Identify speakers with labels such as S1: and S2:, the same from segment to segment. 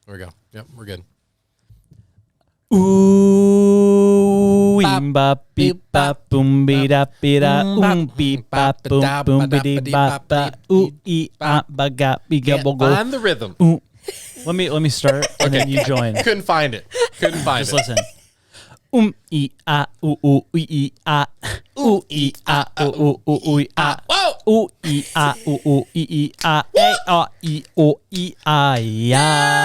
S1: There we go. Yep, we're good.
S2: Ooh, bop beep bop boom beep da beep da beep bop boom boom beep bop ba ooh ee ah ba ga be ga bo go.
S1: Find the rhythm.
S2: Let me start and then you join.
S1: Couldn't find it.
S2: Just listen. Ee ah ooh ee ah ee ah ooh ah.
S1: Whoa!
S2: Ee ah ee ah ee ah yeah.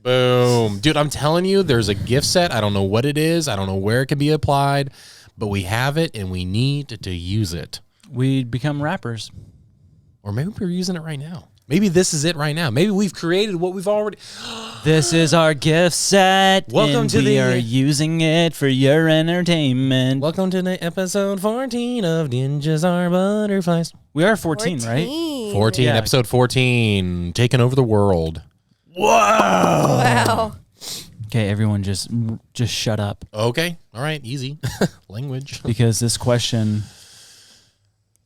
S1: Boom. Dude, I'm telling you, there's a gift set. I don't know what it is. I don't know where it can be applied, but we have it and we need to use it.
S2: We'd become rappers.
S1: Or maybe we're using it right now. Maybe this is it right now. Maybe we've created what we've already...
S2: This is our gift set.
S1: Welcome to
S2: we are using it for your entertainment.
S1: Welcome to the episode 14 of Ninjas Are Butterflies.
S2: We are 14, right?
S1: 14,
S2: Yeah.
S1: episode 14, taking over the world.
S2: Whoa!
S3: Wow.
S2: Okay, everyone just shut up.
S1: Okay, all right, easy. Language.
S2: Because this question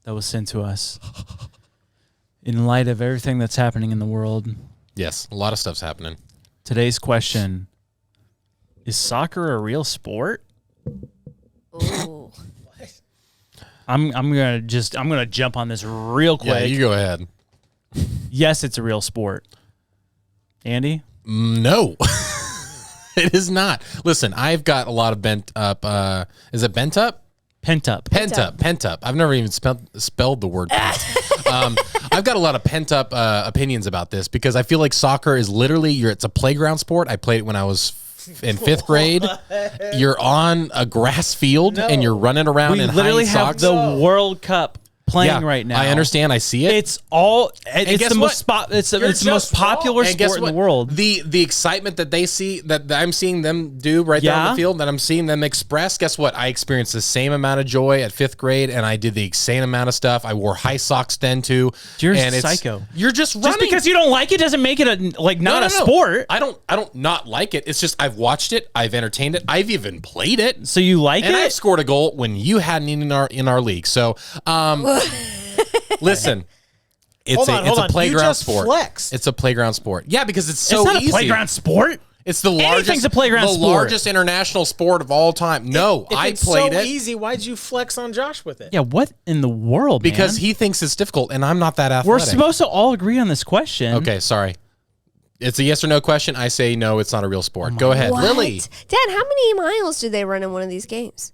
S2: that was sent to us, in light of everything that's happening in the world,
S1: Yes, a lot of stuff's happening.
S2: today's question, is soccer a real sport?
S3: Ooh.
S2: I'm gonna jump on this real quick.
S1: Yeah, you go ahead.
S2: Yes, it's a real sport. Andy?
S1: No, it is not. Listen, I've got a lot of bent up. Is it bent up?
S2: Pent up.
S1: Pent up. I've never even spelled the word pent. I've got a lot of pent up opinions about this because I feel like soccer is literally it's a playground sport. I played it when I was in 5th grade. You're on a grass field and you're running around
S2: We
S1: in
S2: literally
S1: high
S2: have
S1: socks.
S2: the World Cup playing right now.
S1: I understand. I see it.
S2: It's all. It's
S1: guess
S2: the
S1: what?
S2: most. It's the
S1: You're
S2: most popular
S1: And guess
S2: sport in
S1: what?
S2: the world.
S1: The excitement that they see that I'm seeing them do right there on
S2: Yeah.
S1: the field, that I'm seeing them express. Guess what? I experienced the same amount of joy at 5th grade, and I did the same amount of stuff. I wore high socks then too.
S2: You're
S1: and
S2: psycho.
S1: You're just running.
S2: Just because you don't like it doesn't make it not a sport.
S1: I don't not like it. It's just I've watched it. I've entertained it. I've even played it.
S2: So you like
S1: And I've
S2: it?
S1: scored a goal when you hadn't in our league. So, listen, it's a playground
S4: You just
S1: sport.
S4: flexed.
S1: It's a playground sport. Yeah, because it's so
S2: It's not
S1: easy.
S2: a playground sport.
S1: It's the largest.
S2: Anything's a playground
S1: the
S2: sport.
S1: largest international sport of all time. No,
S4: If
S1: I
S4: it's
S1: played
S4: so
S1: it
S4: easy, why'd you flex on Josh with it?
S2: Yeah, what in the world?
S1: because
S2: man?
S1: he thinks it's difficult, and I'm not that athletic.
S2: We're supposed to all agree on this question.
S1: Okay, sorry. It's a yes or no question. I say no. It's not a real sport. Go ahead,
S3: What?
S1: Lily.
S3: Dad, how many miles do they run in one of these games?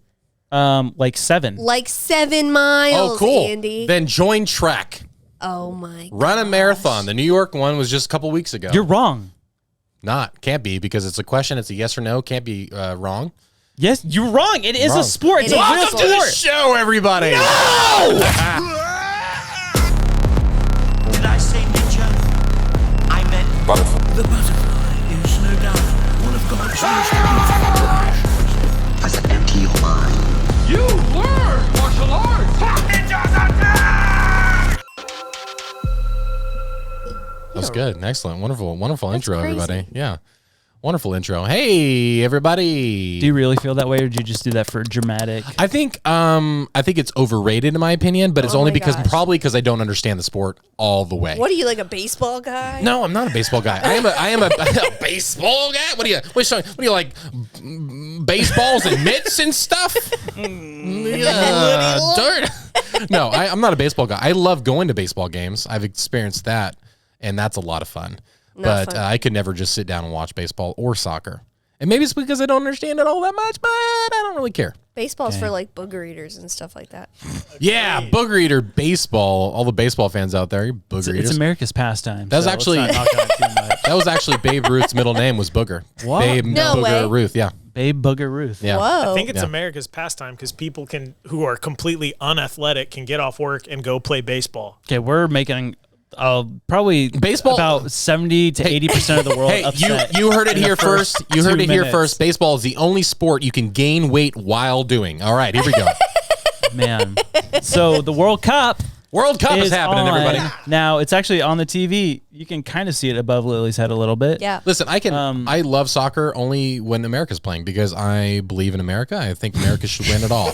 S2: Like 7.
S3: Like 7 miles,
S1: Oh, cool.
S3: Andy.
S1: Then join track.
S3: Oh, my God.
S1: Run a marathon. The New York one was just a couple weeks ago.
S2: You're wrong.
S1: Can't be because it's a question. It's a yes or no. Can't be wrong.
S2: Yes, you're wrong. It is
S1: Wrong.
S2: a sport. It's
S3: It
S2: a
S3: is.
S2: real
S1: Welcome to the
S2: sport.
S1: show, everybody.
S5: Did I say ninja? I meant the butterfly is no doubt one of God's most beautiful creations.
S6: Does it empty your mind?
S5: You learn martial arts! Ninjas attack!
S1: That's good. Excellent. Wonderful intro,
S3: crazy.
S1: everybody. Yeah. Wonderful intro. Hey, everybody.
S2: Do you really feel that way, or did you just do that for dramatic?
S1: I think it's overrated in my opinion, but it's
S3: Oh
S1: only
S3: my
S1: because
S3: gosh.
S1: probably because I don't understand the sport all the way.
S3: What are you, like a baseball guy?
S1: No, I'm not a baseball guy. I am a baseball guy. What do you like baseballs and mitts and stuff? Dirt. No, I'm not a baseball guy. I love going to baseball games. I've experienced that, and that's a lot of fun. But
S3: fun.
S1: I could never just sit down and watch baseball or soccer. And maybe it's because I don't understand it all that much, but I don't really care.
S3: Baseball's for like booger eaters and stuff like that.
S1: Yeah, booger eater baseball. All the baseball fans out there, you booger
S2: It's
S1: eaters.
S2: America's pastime.
S1: That was
S2: so
S1: actually-
S2: let's not knock on it too much.
S1: That was actually Babe Ruth's middle name was Booger.
S2: What?
S1: Babe
S3: No
S1: Booger
S3: way.
S1: Ruth. Yeah.
S2: Babe Booger Ruth.
S1: Yeah.
S3: Whoa.
S4: I think it's
S1: Yeah.
S4: America's pastime because people who are completely unathletic can get off work and go play baseball.
S2: Okay, we're making probably
S1: Baseball-
S2: about 70 to 80% of the world
S1: Hey,
S2: upset.
S1: you heard it
S2: in the
S1: here first. You heard
S2: 2
S1: it here
S2: minutes.
S1: first. Baseball is the only sport you can gain weight while doing. All right, here we go.
S2: Man. So the World Cup
S1: World Cup is happening,
S2: on.
S1: everybody.
S2: Now, it's actually on the TV. You can kind of see it above Lily's head a little bit.
S3: Yeah.
S1: Listen, I love soccer only when America's playing because I believe in America. I think America should win it all.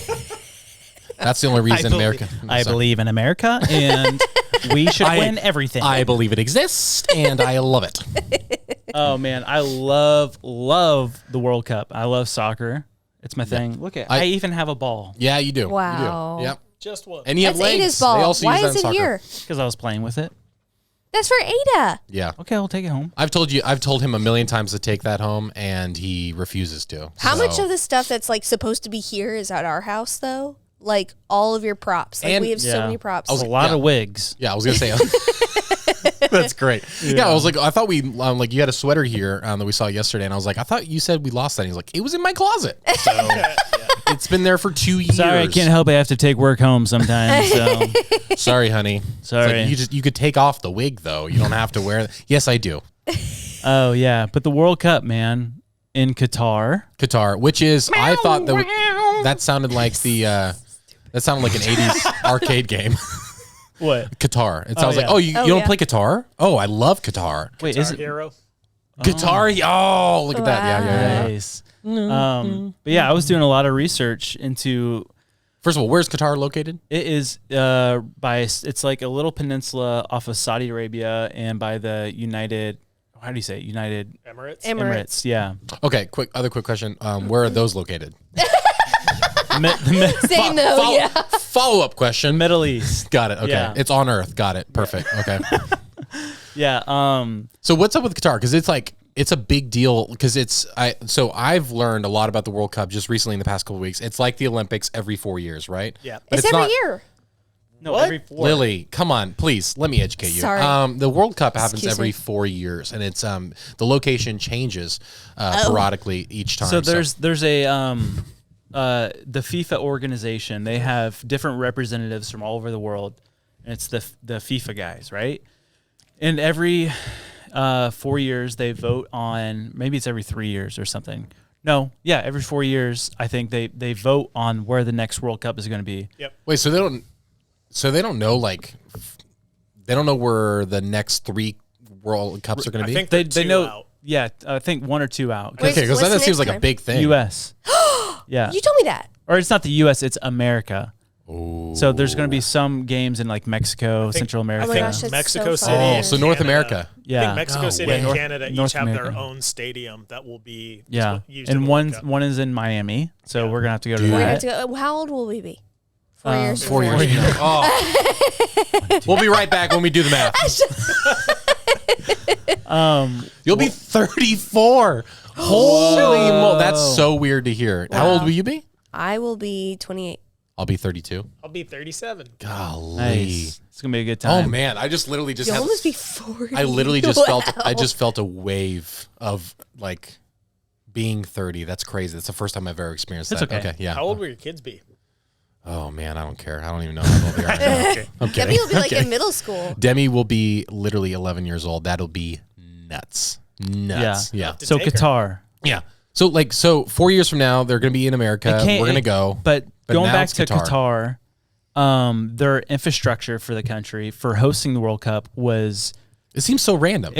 S1: That's the only reason America.
S2: I believe in America, and We should win everything.
S1: I believe it exists, and I love it.
S2: Oh man, I love the World Cup. I love soccer. It's my thing. Look at I even have a ball
S1: Yeah, you do.
S3: Wow.
S1: You do. Yep.
S4: Just one.
S1: And you have
S3: That's
S1: legs.
S3: Ada's ball.
S1: They also
S3: Why
S1: use that
S3: is
S1: in
S3: it
S1: soccer.
S3: here?
S2: because I was playing with it.
S3: That's for Ada.
S1: Yeah.
S2: Okay, I'll take it home.
S1: I've told him a million times to take that home, and he refuses to.
S3: How
S1: So-
S3: much of the stuff that's like supposed to be here is at our house though? Like all of your props. Like
S1: And-
S3: we have so many props.
S2: A lot of wigs.
S1: Yeah, I was gonna say. That's great. Yeah. I was like, I thought we like you had a sweater here that we saw yesterday, and I was like, I thought you said we lost that. And he's like, it was in my closet. So it's been there for 2 years.
S2: Sorry, I can't help it. I have to take work home sometimes. So
S1: Sorry, honey. It's
S2: Sorry.
S1: like you could take off the wig though. You don't have to wear it. Yes, I do.
S2: oh yeah, but the World Cup, man, in Qatar.
S1: Qatar, which is I thought that sounded like an 80s arcade game.
S2: What?
S1: Qatar. It sounds
S2: yeah.
S1: like, you don't
S3: yeah.
S1: play Qatar? Oh, I love Qatar.
S2: Wait, is it
S4: Hero.
S1: Guitar. Oh, look at that. Yeah, yeah, yeah.
S2: nice? But yeah, I was doing a lot of research into.
S1: First of all, where's Qatar located?
S2: It is it's like a little peninsula off of Saudi Arabia and by the United. How do you say it? United
S4: Emirates.
S2: Emirates? Yeah.
S1: Okay, other quick question. Where are those located?
S3: Say no, yeah.
S1: Follow-up question.
S2: Middle East.
S1: Got it. Okay.
S2: Yeah.
S1: It's on Earth. Got it. Perfect. Okay.
S2: Yeah.
S1: So what's up with Qatar? Because it's a big deal because I've learned a lot about the World Cup just recently in the past couple of weeks. It's like the Olympics every 4 years, right?
S4: Yeah.
S1: But
S3: It's every
S1: not,
S3: year.
S2: No, every 4.
S1: Lily, come on, please let me educate you.
S3: Sorry.
S1: The World Cup happens
S3: Excuse
S1: every
S3: me.
S1: 4 years, and it's the location changes periodically each time.
S2: So there's a the FIFA organization. They have different representatives from all over the world, and it's the FIFA guys, right? And every 4 years they vote on. Maybe it's every 3 years or something. No, yeah, every 4 years I think they vote on where the next World Cup is going to be.
S4: Yep.
S1: Wait, so they don't know they don't know where the next 3 World Cups are going to be.
S4: I think
S2: They
S4: they're
S2: know.
S4: two out.
S2: Yeah, I think 1 or 2 out.
S3: Wait,
S1: Okay, because
S3: what's
S1: that
S3: the
S1: seems
S3: next
S1: like a
S3: time?
S1: big thing.
S2: U.S. Yeah.
S3: You told me that.
S2: Or it's not the U.S., it's America.
S1: Ooh.
S2: So there's going to be some games in like Mexico, Central America.
S3: Oh my gosh, that's
S4: Mexico
S3: so
S4: City.
S3: fun.
S1: Oh,
S4: and
S1: so North
S4: Canada.
S1: America.
S4: I
S2: Yeah.
S4: think Mexico
S1: No
S4: City
S1: way.
S4: and Canada
S2: North
S4: each have their
S2: America.
S4: own stadium that will be
S2: Yeah.
S4: used in
S2: And
S4: the World Cup.
S2: one is in Miami. So we're going to have to go to
S1: Dude.
S3: We're gonna
S2: that.
S3: have to go. How old will we be? 4 years.
S1: 4 years. Oh. We'll be right back when we do the math. You'll be 34. Holy moly. That's so weird to hear. How old will you be?
S3: I will be 28.
S1: I'll be 32.
S4: I'll be 37.
S1: Golly.
S2: Nice. It's going to be a good
S1: Oh
S2: time.
S1: man, I just literally just
S3: You'll
S1: had,
S3: almost be 40.
S1: I literally just
S3: Wow.
S1: felt a wave of like being 30. That's crazy. That's the first time I've ever experienced
S2: That's
S1: that.
S2: okay.
S1: Yeah.
S4: How old will your kids be?
S1: Oh man, I don't care. I don't even know how old they are.
S4: Okay.
S1: I'm kidding.
S3: Debbie will be
S1: I'm
S3: like
S1: kidding.
S3: in middle school.
S1: Demi will be literally 11 years old. That'll be nuts. Nuts. Yeah.
S4: To
S2: So
S4: take her.
S2: Qatar.
S1: Yeah. So 4 years from now, they're going to be in America.
S2: It can't-
S1: We're going to
S2: it-
S1: go.
S2: But going
S1: now
S2: back
S1: it's
S2: to Qatar, their infrastructure for the country for hosting the World Cup was
S1: It seems so random.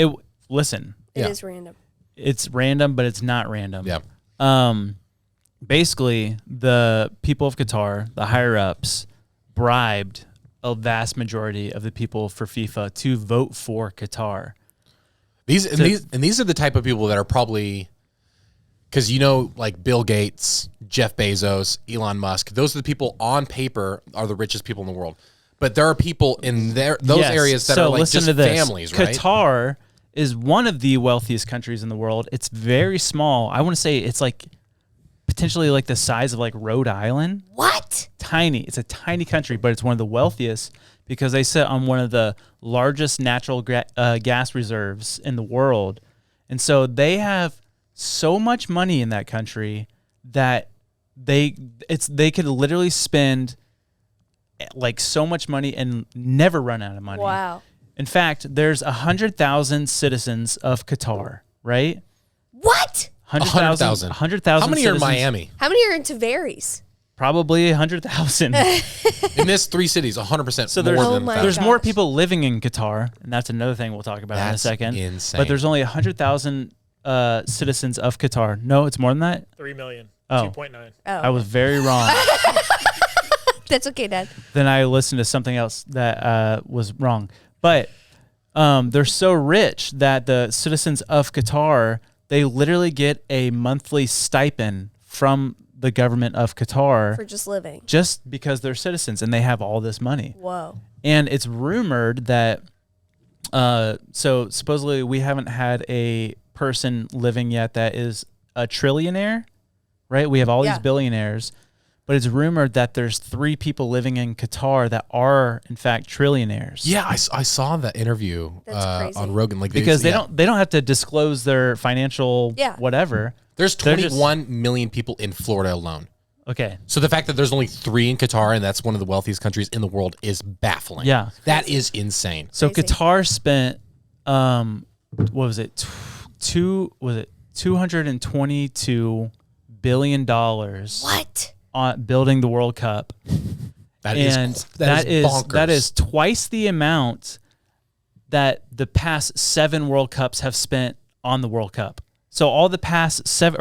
S2: listen,
S3: It is random.
S2: it's random, but it's not random.
S1: Yeah.
S2: Basically, the people of Qatar, the higher ups, bribed a vast majority of the people for FIFA to vote for Qatar.
S1: These are the type of people that are probably, because like Bill Gates, Jeff Bezos, Elon Musk. Those are the people on paper are the richest people in the world. But there are people in those
S2: Yes.
S1: areas that
S2: So
S1: are like
S2: listen
S1: just
S2: to this.
S1: families, right?
S2: Qatar is one of the wealthiest countries in the world. It's very small. I want to say it's like potentially like the size of like Rhode Island.
S3: What?
S2: Tiny. It's a tiny country, but it's one of the wealthiest because they sit on one of the largest natural gas reserves in the world. And so they have so much money in that country that they could literally spend like so much money and never run out of money.
S3: Wow.
S2: In fact, there's 100,000 citizens of Qatar, right?
S3: What?
S1: 100,000.
S2: 100,000
S1: How many are in
S2: citizens.
S1: Miami?
S3: How many are in Tavares?
S2: Probably 100,000.
S1: In this 3 cities, 100%
S2: So
S1: more
S2: there's,
S1: than
S3: Oh my
S1: 1,000.
S2: there's more
S3: gosh.
S2: people living in Qatar, and that's another thing we'll talk about in a
S1: That's
S2: second.
S1: insane.
S2: But there's only 100,000 citizens of Qatar. No, it's more than that.
S4: 3 million.
S2: Oh.
S4: 2.9.
S3: Oh.
S2: I was very wrong.
S3: That's okay, Dad.
S2: then I listened to something else that was wrong. But they're so rich that the citizens of Qatar, they literally get a monthly stipend from the government of Qatar
S3: For just living.
S2: just because they're citizens and they have all this money.
S3: Whoa.
S2: And it's rumored that, so supposedly we haven't had a person living yet that is a trillionaire, right? We have all these billionaires, but it's rumored that there's 3 people living in Qatar that are in fact trillionaires.
S1: Yeah, I saw that interview on Rogan. Like
S2: Because they don't have to disclose their financial whatever.
S1: There's
S2: They're just-
S1: 21 million people in Florida alone.
S2: Okay.
S1: So the fact that there's only 3 in Qatar, and that's one of the wealthiest countries in the world, is baffling.
S2: Yeah.
S1: That is insane.
S2: So
S3: Crazy.
S2: Qatar spent what was it? $222 billion
S3: What?
S2: on building the World Cup.
S1: That
S2: And
S1: is
S2: that
S1: bonkers.
S2: is twice the amount that the past 7 World Cups have spent on the World Cup. So all the past 7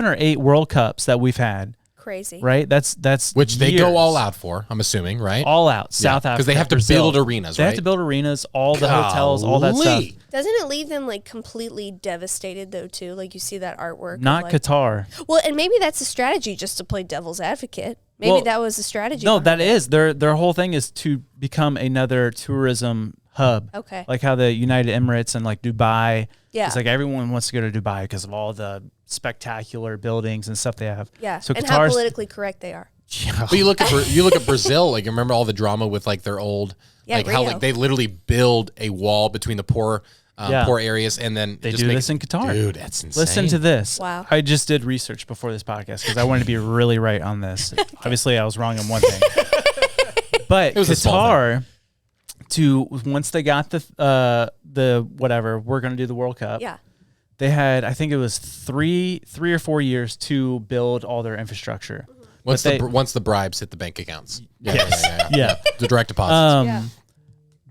S2: or 8 World Cups that we've had,
S3: Crazy.
S2: right? That's
S1: which they
S2: years.
S1: go all out for. I'm assuming, right?
S2: All out. South Africa,
S1: because they have to
S2: Brazil.
S1: build arenas.
S2: They
S1: right?
S2: have to build arenas, all the hotels, all that stuff.
S1: Golly.
S3: Doesn't it leave them like completely devastated though too? Like you see that artwork. of,
S2: Not
S3: like,
S2: Qatar.
S3: Well, and maybe that's a strategy just to play devil's advocate. Maybe
S2: Well,
S3: that was a strategy.
S2: No,
S3: behind
S2: that
S3: it.
S2: is their whole thing is to become another tourism hub.
S3: Okay.
S2: Like how the United Emirates and like Dubai.
S3: Yeah.
S2: It's like everyone wants to go to Dubai because of all the spectacular buildings and stuff they have.
S3: Yeah.
S2: So
S3: and how
S2: Qatar's
S3: politically correct they are.
S1: But you look at Brazil. Like, you remember all the drama with like their old,
S3: Yeah,
S1: like how
S3: Rio.
S1: like they literally build a wall between the poor areas, and then
S2: They
S1: just
S2: do this in Qatar.
S1: Dude, that's insane.
S2: Listen to this.
S3: Wow.
S2: I just did research before this podcast because I wanted to be really right on this. Obviously, I was wrong on one thing. But
S1: was a small
S2: Qatar, once they got the whatever, we're going to do the World Cup.
S3: Yeah.
S2: They had, I think it was three or 4 years to build all their infrastructure.
S1: Once
S2: But
S1: once the bribes hit the bank accounts.
S2: Yeah.
S1: The direct deposits.
S3: Yeah.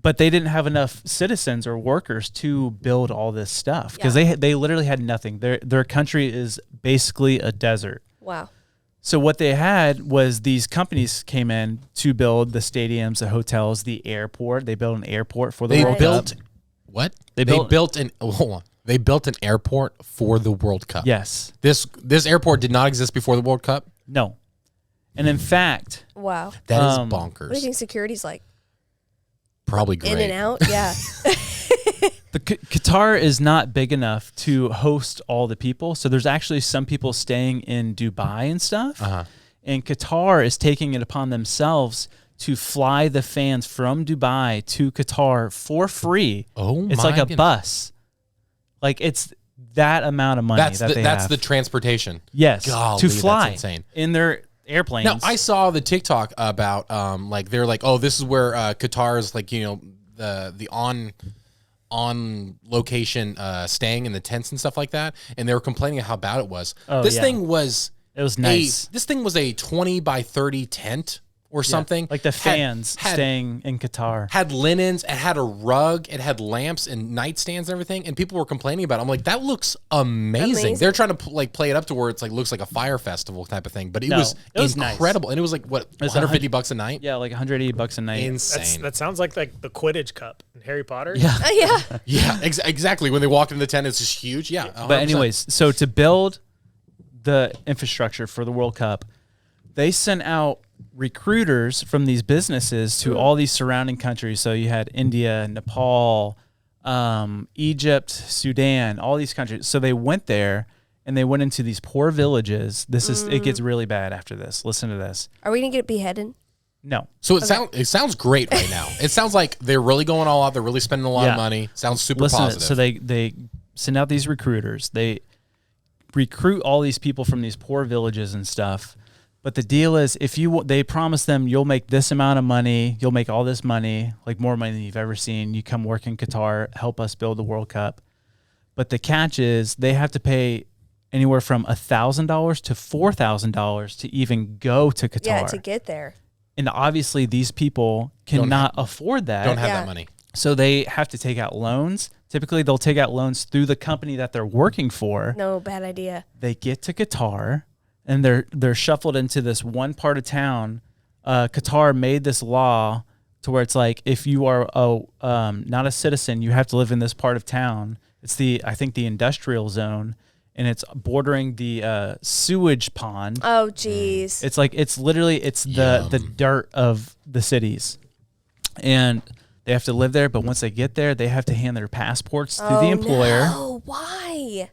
S2: But they didn't have enough citizens or workers to build all this stuff because
S3: Yeah.
S2: they literally had nothing. Their country is basically a desert.
S3: Wow.
S2: So what they had was these companies came in to build the stadiums, the hotels, the airport. They built an airport for the
S1: They
S2: World
S1: built
S2: Cup.
S1: what?
S2: They
S1: They
S2: built-
S1: built an hold on. They built an airport for the World Cup.
S2: Yes.
S1: This airport did not exist before the World Cup.
S2: No. And in fact,
S3: Wow.
S1: That is
S2: What
S1: bonkers.
S3: What do you think security's like?
S1: Probably great.
S3: In and out? Yeah.
S2: Qatar is not big enough to host all the people. So there's actually some people staying in Dubai and stuff.
S1: Uh-huh.
S2: And Qatar is taking it upon themselves to fly the fans from Dubai to Qatar for free.
S1: Oh,
S2: it's
S1: my
S2: like a
S1: goodness.
S2: bus. Like it's that amount of money
S1: That's
S2: that they
S1: that's
S2: have.
S1: the transportation.
S2: yes,
S1: Golly,
S2: to
S1: that's
S2: fly
S1: insane.
S2: in their airplanes.
S1: Now I saw the TikTok about like they're like, oh, this is where Qatar's like, you know, the on location staying in the tents and stuff like that, and they were complaining how bad it was.
S2: Oh,
S1: This
S2: yeah.
S1: thing was
S2: It was nice.
S1: This thing was a 20 by 30 tent or something.
S2: Like the fans
S1: had
S2: staying in Qatar.
S1: had linens, it had a rug, it had lamps and nightstands and everything, and people were complaining about it. I'm like, that looks amazing.
S3: Amazing.
S1: They're trying to like play it up to where it's like looks like a fire festival type of thing, but it
S2: No,
S1: was
S2: it was nice.
S1: incredible, and it was like what
S2: was
S1: $150 a night.
S2: Yeah, like $180 a night.
S1: Insane.
S4: That sounds like the Quidditch Cup in Harry Potter.
S2: Yeah.
S3: Yeah.
S1: Yeah, exactly. When they walked in the tent, it's just huge. Yeah, 100%.
S2: But anyways, so to build the infrastructure for the World Cup, they sent out recruiters from these businesses to all these surrounding countries. So you had India, Nepal, Egypt, Sudan, all these countries. So they went there and they went into these poor villages. It gets really bad after this. Listen to this.
S3: Are we going to get beheaded?
S2: No.
S1: So it sounds great right now. It sounds like they're really going all out. They're really spending a lot
S2: Yeah.
S1: of money. Sounds super
S2: Listen,
S1: positive.
S2: so they send out these recruiters. They recruit all these people from these poor villages and stuff. But the deal is, they promise them you'll make this amount of money, you'll make all this money, like more money than you've ever seen. You come work in Qatar, help us build the World Cup. But the catch is they have to pay anywhere from $1,000 to $4,000 to even go to Qatar.
S3: Yeah, to get there.
S2: And obviously these people cannot afford that.
S1: Don't have
S3: Yeah.
S1: that money.
S2: So they have to take out loans. Typically, they'll take out loans through the company that they're working for.
S3: No, bad idea.
S2: They get to Qatar, and they're shuffled into this one part of town Qatar made this law to where it's like if you are not a citizen, you have to live in this part of town. It's I think the industrial zone, and it's bordering the sewage pond.
S3: Oh, geez.
S2: It's like it's the dirt of the cities, and they have to live there. But once they get there, they have to hand their passports to the employer.
S3: No, why?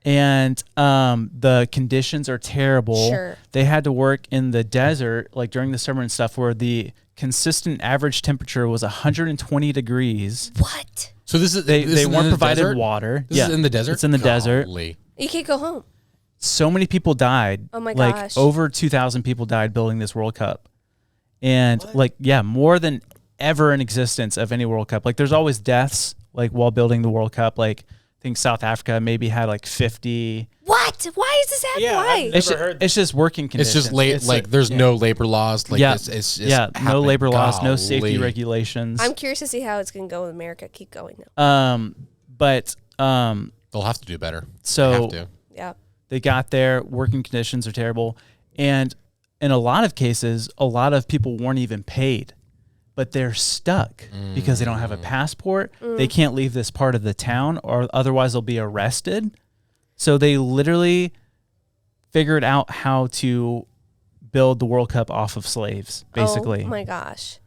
S2: And the conditions are terrible.
S3: Sure.
S2: They had to work in the desert, like during the summer and stuff, where the consistent average temperature was 120 degrees.
S3: What?
S1: So this is
S2: They weren't
S1: in the
S2: provided
S1: desert?
S2: water.
S1: This is in the desert?
S2: It's in the desert.
S1: Golly.
S3: You can't go home.
S2: So many people died.
S3: Oh my
S2: like
S3: gosh.
S2: over 2,000 people died building this World Cup. And more than ever in existence of any World Cup. Like there's always deaths like while building the World Cup. Like I think South Africa maybe had like 50.
S3: What? Why is this happening?
S4: Yeah,
S3: Why?
S2: It's just working conditions.
S1: It's just there's no labor laws. Like it's just
S2: no
S1: happening.
S2: labor laws, no safety
S1: Golly.
S2: regulations.
S3: I'm curious to see how it's going to go in America. Keep going now.
S2: But
S1: They'll have to do better.
S2: so
S1: They have to.
S3: Yeah.
S2: they got there, working conditions are terrible, and in a lot of cases, a lot of people weren't even paid, but they're stuck because they don't have a passport. They can't leave this part of the town, or otherwise they'll be arrested. So they literally figured out how to build the World Cup off of slaves, basically.
S3: Oh my gosh.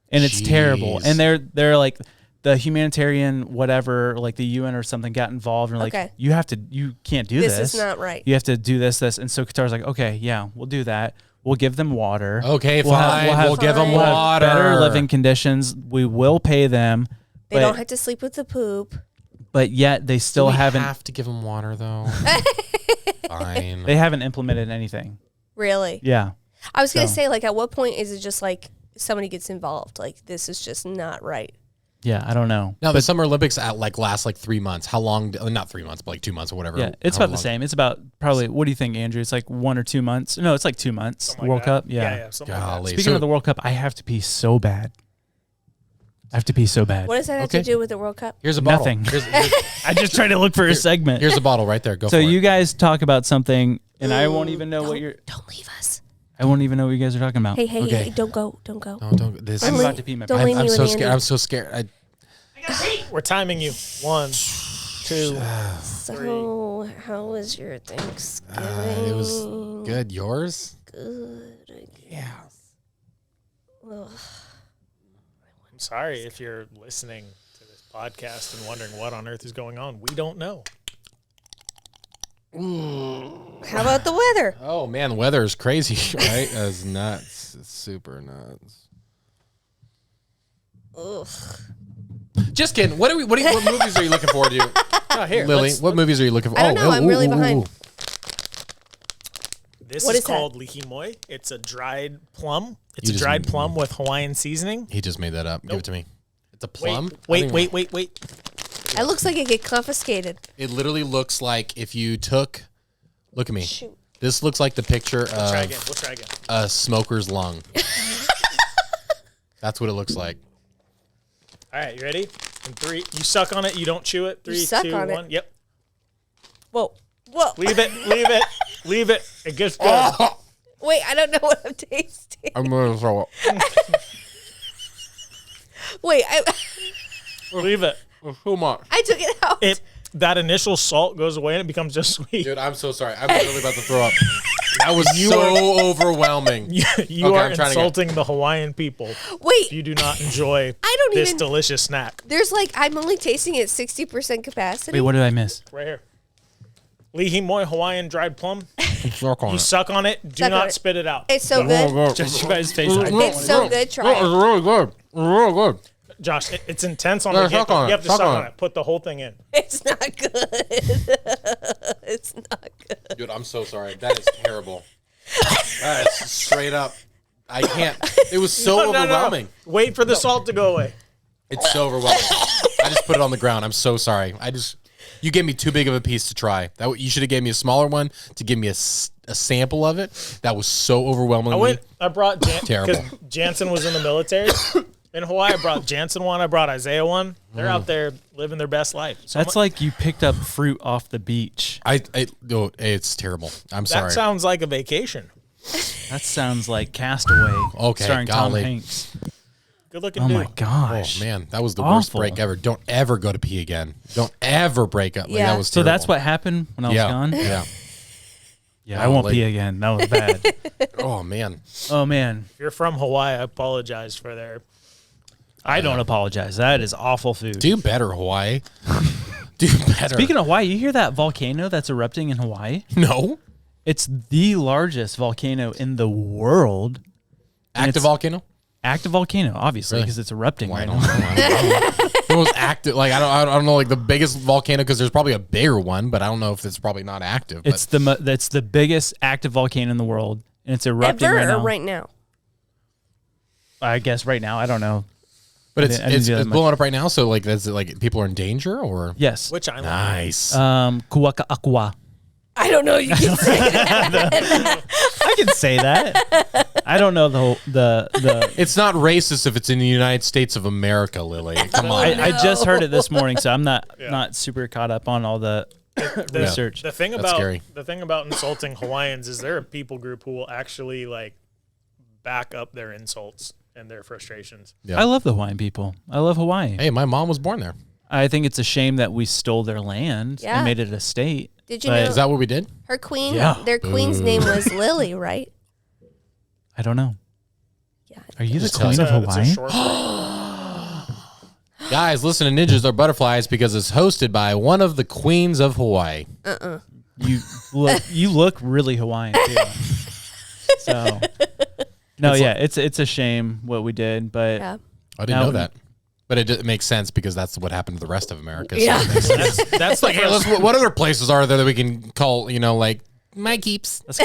S2: And it's terrible.
S1: Jeez.
S2: And they're like the humanitarian whatever, like the UN or something got involved and like
S3: Okay.
S2: you can't do this.
S3: This is not right.
S2: You have to do this. And so Qatar's like, okay, yeah, we'll do that. We'll give them water.
S1: Okay,
S2: We'll have-
S1: fine.
S2: we'll have-
S1: We'll give them
S3: We'll have
S1: water.
S2: Better living conditions. We will pay them.
S3: They don't have to sleep with the poop.
S2: But yet they still
S1: Do we
S2: haven't
S1: have to give them water though. Fine.
S2: they haven't implemented anything.
S3: Really?
S2: Yeah.
S3: I was going to
S2: So-
S3: say, like, at what point is it just like somebody gets involved? Like, this is just not right.
S2: Yeah, I don't know.
S1: Now the Summer Olympics last like 3 months. How long? Not 3 months, but like 2 months or whatever.
S2: Yeah, it's
S1: How
S2: about the
S1: long?
S2: same. It's about probably, what do you think, Andrew? It's like 1 or 2 months. No, it's like 2 months.
S4: Something like
S2: World
S4: that.
S2: Cup. Yeah.
S4: Yeah, something like that.
S1: Golly.
S2: Speaking of the World Cup, I have to pee so bad. I have to pee so bad.
S3: What does that have
S1: Okay.
S3: to do with the World Cup?
S1: Here's a bottle.
S2: Nothing.
S1: Here's
S2: I just tried to look for a segment.
S1: a bottle right there. Go
S2: So
S1: for it.
S2: you guys talk about something, and I won't even know what you're.
S3: Don't leave us.
S2: I won't even know what you guys are talking about.
S3: Hey, hey,
S1: Okay.
S3: hey, don't go. Don't go.
S1: No, don't. This.
S2: I'm
S3: Don't
S2: about
S3: leave-
S2: to pee my
S3: don't
S2: pants.
S3: leave
S1: I'm
S3: me
S1: so
S3: with
S1: scared.
S3: Andy.
S1: I'm so scared.
S4: We're timing you. 1, 2.
S3: So, how was your Thanksgiving?
S1: It was good. Yours?
S3: Good, I guess. Ugh.
S4: I'm sorry if you're listening to this podcast and wondering what on earth is going on. We don't know.
S3: How about the weather?
S1: Oh man, the weather is crazy, right? It's nuts. It's super nuts.
S3: Ugh.
S1: Just kidding. What movies are you looking forward to?
S4: Oh, here,
S1: Lily, what movies are you looking for?
S3: I don't know. I'm really behind.
S4: This
S3: What
S4: is
S3: is that?
S4: called lihimoy. It's a dried plum. It's
S1: You
S4: a
S1: just-
S4: dried plum with Hawaiian seasoning.
S1: He just made that up. Give it to me. It's a plum.
S4: Wait.
S3: That looks like it get confiscated.
S1: It literally looks like if you took. Look at me.
S3: Shoot.
S1: This looks like the picture
S4: Try again.
S1: of
S4: We'll try again.
S1: a smoker's lung. That's what it looks like.
S4: All right, you ready? In 3, you suck on it. You don't chew it. 3,
S3: suck
S4: 2,
S3: on it.
S4: 1. Yep.
S3: Whoa. Whoa.
S4: Leave it. It gets good.
S3: Wait, I don't know what I'm tasting.
S1: I'm gonna throw up.
S3: Wait,
S4: Leave it.
S1: Too much.
S3: I took it out.
S4: That initial salt goes away and it becomes just sweet.
S1: Dude, I'm so sorry. I'm literally about to throw up. That was so overwhelming.
S4: You
S1: Okay,
S4: are
S1: I'm trying
S4: insulting the Hawaiian people
S3: Wait,
S4: if you do not enjoy
S3: I don't
S4: this
S3: even.
S4: delicious snack.
S3: There's like, I'm only tasting it 60% capacity.
S2: Wait, what did I miss?
S4: Right here. Lihimoy Hawaiian dried plum.
S1: Suck on
S4: You
S1: it.
S4: suck on it. Do
S3: Suck on
S4: not
S3: it.
S4: spit it out.
S3: It's so good.
S2: Just you guys' face.
S3: It's so good. Try
S1: It's
S3: it.
S1: really good. It's really good.
S4: Josh, it's intense on
S1: Yeah,
S4: the
S1: suck
S4: get-go.
S1: on it.
S4: You have to
S1: Suck
S4: suck
S1: on
S4: on
S1: it.
S4: it. Put the whole thing in.
S3: It's not good. It's not good.
S1: Dude, I'm so sorry. That is terrible. That is straight up. I can't. It was so
S4: No.
S1: overwhelming.
S4: Wait for the salt to go away.
S1: It's so overwhelming. I just put it on the ground. I'm so sorry. You gave me too big of a piece to try. You should have gave me a smaller one to give me a sample of it. That was so overwhelmingly.
S4: I brought
S1: Terrible.
S4: because Jansen was in the military. In Hawaii, I brought Jansen one. I brought Isaiah one. They're out there living their best life. So
S2: That's like you picked up fruit off the beach.
S1: No, it's terrible. I'm sorry.
S4: that sounds like a vacation.
S2: That sounds like Castaway.
S1: Okay,
S2: starring Tom
S1: golly.
S2: Hanks.
S4: Good looking
S2: Oh
S4: dude.
S2: my gosh.
S1: Oh man, that was the worst
S2: Awful.
S1: break ever. Don't ever go to pee again. Don't ever break up. Like,
S3: Yeah.
S1: that was
S2: So that's
S1: terrible.
S2: what happened when I was gone?
S1: Yeah.
S2: Yeah, I won't
S1: like-
S2: pee again. That was bad.
S1: Oh man.
S2: Oh, man.
S4: If you're from Hawaii, I apologize for their.
S2: I don't apologize. That is awful food.
S1: Do better, Hawaii. Do better.
S2: Speaking of Hawaii, you hear that volcano that's erupting in Hawaii?
S1: no
S2: It's the largest volcano in the world. And
S1: active
S2: it's-
S1: volcano.
S2: Active volcano, obviously,
S1: Really?
S2: because it's erupting
S1: Well, I
S2: right
S1: don't
S2: now.
S1: know. I don't know. It was active. Like I don't know. Like the biggest volcano, because there's probably a bigger one, but I don't know if it's probably not active. But
S2: It's the biggest active volcano in the world, and it's erupting
S3: Ever
S2: right
S3: or
S2: now.
S3: right now?
S2: I guess right now. I don't know.
S1: but
S2: I
S1: it's
S2: didn't do that much.
S1: blowing up right now. So like that's like people are in danger or
S2: Yes.
S4: Which island?
S1: nice.
S2: Kuaka Aqua.
S3: I don't know. You can say that.
S2: I can say that. I don't know the.
S1: It's not racist if it's in the United States of America, Lily. Come on.
S2: I just heard it this morning, so I'm
S4: Yeah.
S2: not super caught up on all the research.
S4: The thing
S1: That's
S4: about
S1: scary.
S4: the thing about insulting Hawaiians is they're a people group who will actually like back up their insults and their frustrations.
S1: Yeah.
S2: I love the Hawaiian people. I love Hawaii.
S1: Hey, my mom was born there.
S2: I think it's a shame that we stole their land
S3: Yeah.
S2: and made it a state.
S3: Did you
S2: But-
S3: know
S1: Is that what we did?
S3: her queen?
S2: Yeah.
S3: Their queen's name was Lily, right?
S2: I don't know.
S3: Yeah.
S2: Are you the
S1: Just tell
S2: queen
S1: us.
S2: of
S4: It's a
S2: Hawaii?
S4: short break.
S1: Guys, listen to Ninjas Are Butterflies because it's hosted by one of the queens of Hawaii.
S2: You look really Hawaiian too. So no, yeah, it's a shame what we did, but
S3: Yeah.
S1: I didn't
S2: Now-
S1: know that. But it makes sense because that's what happened to the rest of America. So
S3: Yeah.
S1: it makes sense.
S4: That's
S1: Like, hey, what other places are there that we can call, like, my keeps?
S2: that's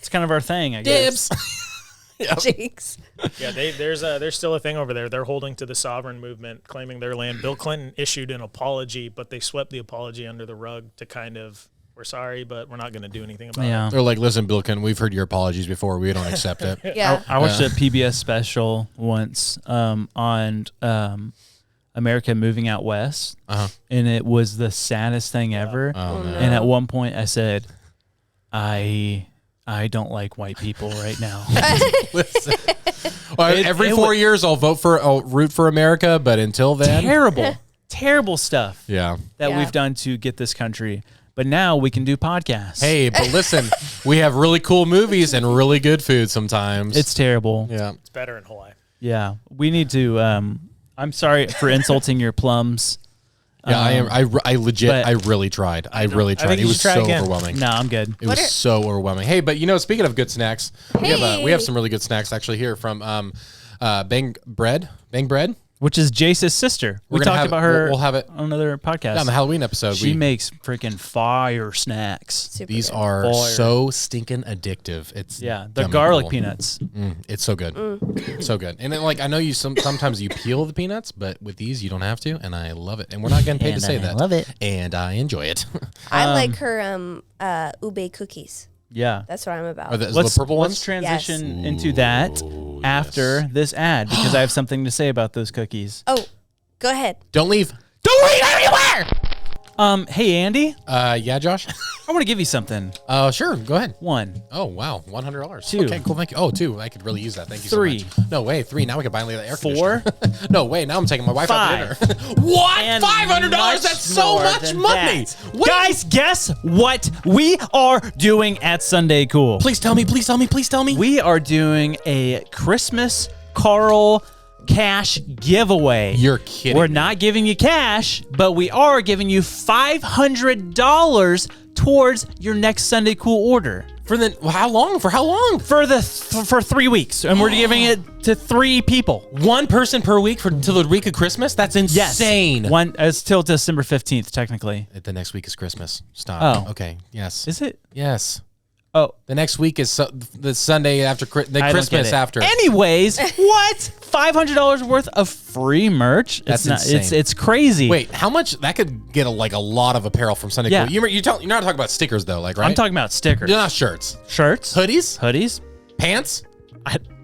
S2: kind of our thing, I guess.
S1: Dibs.
S3: Jinx.
S4: Yeah, there's still a thing over there. They're holding to the sovereign movement, claiming their land. Bill Clinton issued an apology, but they swept the apology under the rug to kind of, we're sorry, but we're not going to do anything about
S2: Yeah.
S1: They're like, listen, Bill Clinton, we've heard your apologies before. We don't accept it.
S3: Yeah.
S2: I watched a PBS special once on America moving out west, and it was the saddest thing ever.
S1: Oh, no.
S2: And at one point, I said, "I don't like white people right now."
S1: Listen. Well, every
S2: it
S1: 4
S2: wa-
S1: years, I'll root for America, but until then,
S2: terrible stuff
S1: yeah.
S2: that
S3: Yeah.
S2: we've done to get this country. But now we can do podcasts.
S1: Hey, but listen, we have really cool movies and really good food sometimes.
S2: It's terrible.
S1: yeah.
S4: It's better in Hawaii.
S2: Yeah, we need to. I'm sorry for insulting your plums.
S1: Yeah, I legit,
S2: but-
S1: I really tried. I really tried.
S4: think
S1: It
S4: you
S1: was
S4: should try
S1: so
S4: again.
S1: overwhelming.
S2: No, I'm good.
S1: It was
S3: What are-
S1: so overwhelming. Hey, but speaking of good snacks, we
S3: Hey.
S1: have some really good snacks actually here from Bang Bread,
S2: Which is Jace's sister.
S1: We're
S2: We
S1: gonna
S2: talked
S1: have-
S2: about her.
S1: we'll have it
S2: on another podcast.
S1: on the Halloween episode.
S2: She makes freaking fire snacks.
S3: Super
S1: These
S3: good.
S1: are
S2: Fire.
S1: so stinking addictive. It's
S2: Yeah, the
S1: yummy.
S2: garlic peanuts.
S1: It's so good, so good. And then, I know you sometimes you peel the peanuts, but with these you don't have to, and I love it. And we're not getting paid to say that.
S2: love it.
S1: And I enjoy it.
S3: I like her ube cookies.
S2: Yeah.
S3: That's what I'm about.
S1: Are the
S2: Let's
S1: purple
S2: let's
S1: ones?
S2: transition into that after this ad because I have something to say about those cookies.
S3: Oh, go ahead.
S1: Don't leave. Don't leave anywhere.
S2: Hey Andy,
S1: Yeah, Josh.
S2: I want to give you something.
S1: Sure. Go ahead.
S2: One.
S1: Oh wow, $100.
S2: Two.
S1: Okay, cool. Thank you. Oh, two. I could really use that. Thank you.
S2: Three.
S1: So much. No way. Three. Now we can finally the air
S2: Four.
S1: conditioner. No way. Now I'm taking my wife out to
S2: Five.
S1: dinner. What?
S2: And
S1: $500?
S2: much
S1: That's so
S2: more
S1: much
S2: than
S1: money.
S2: that.
S1: What?
S2: Guys, guess what we are doing at Sunday Cool?
S1: Please tell me. Please tell me. Please tell me.
S2: We are doing a Christmas Carl cash giveaway.
S1: You're kidding
S2: We're
S1: me.
S2: not giving you cash, but we are giving you $500 towards your next Sunday Cool order
S1: For how long? For how long?
S2: for for 3 weeks, and we're giving it to 3 people.
S1: One person per week till the week of Christmas? That's
S2: Yes,
S1: insane.
S2: One it's till December 15th, technically.
S1: The next week is Christmas. Stop.
S2: Oh.
S1: Okay. Yes.
S2: Is it?
S1: Yes.
S2: Oh,
S1: The next week is the Sunday after
S2: I don't get
S1: Christmas
S2: it.
S1: after.
S2: Anyways, what? $500 worth of free merch?
S1: That's
S2: It's
S1: insane.
S2: It's crazy.
S1: Wait, how much? That could get a lot of apparel from Sunday
S2: Yeah.
S1: Cool. You're not talking about stickers though, right?
S2: I'm talking about stickers,
S1: You're not shirts,
S2: shirts,
S1: hoodies,
S2: hoodies,
S1: pants,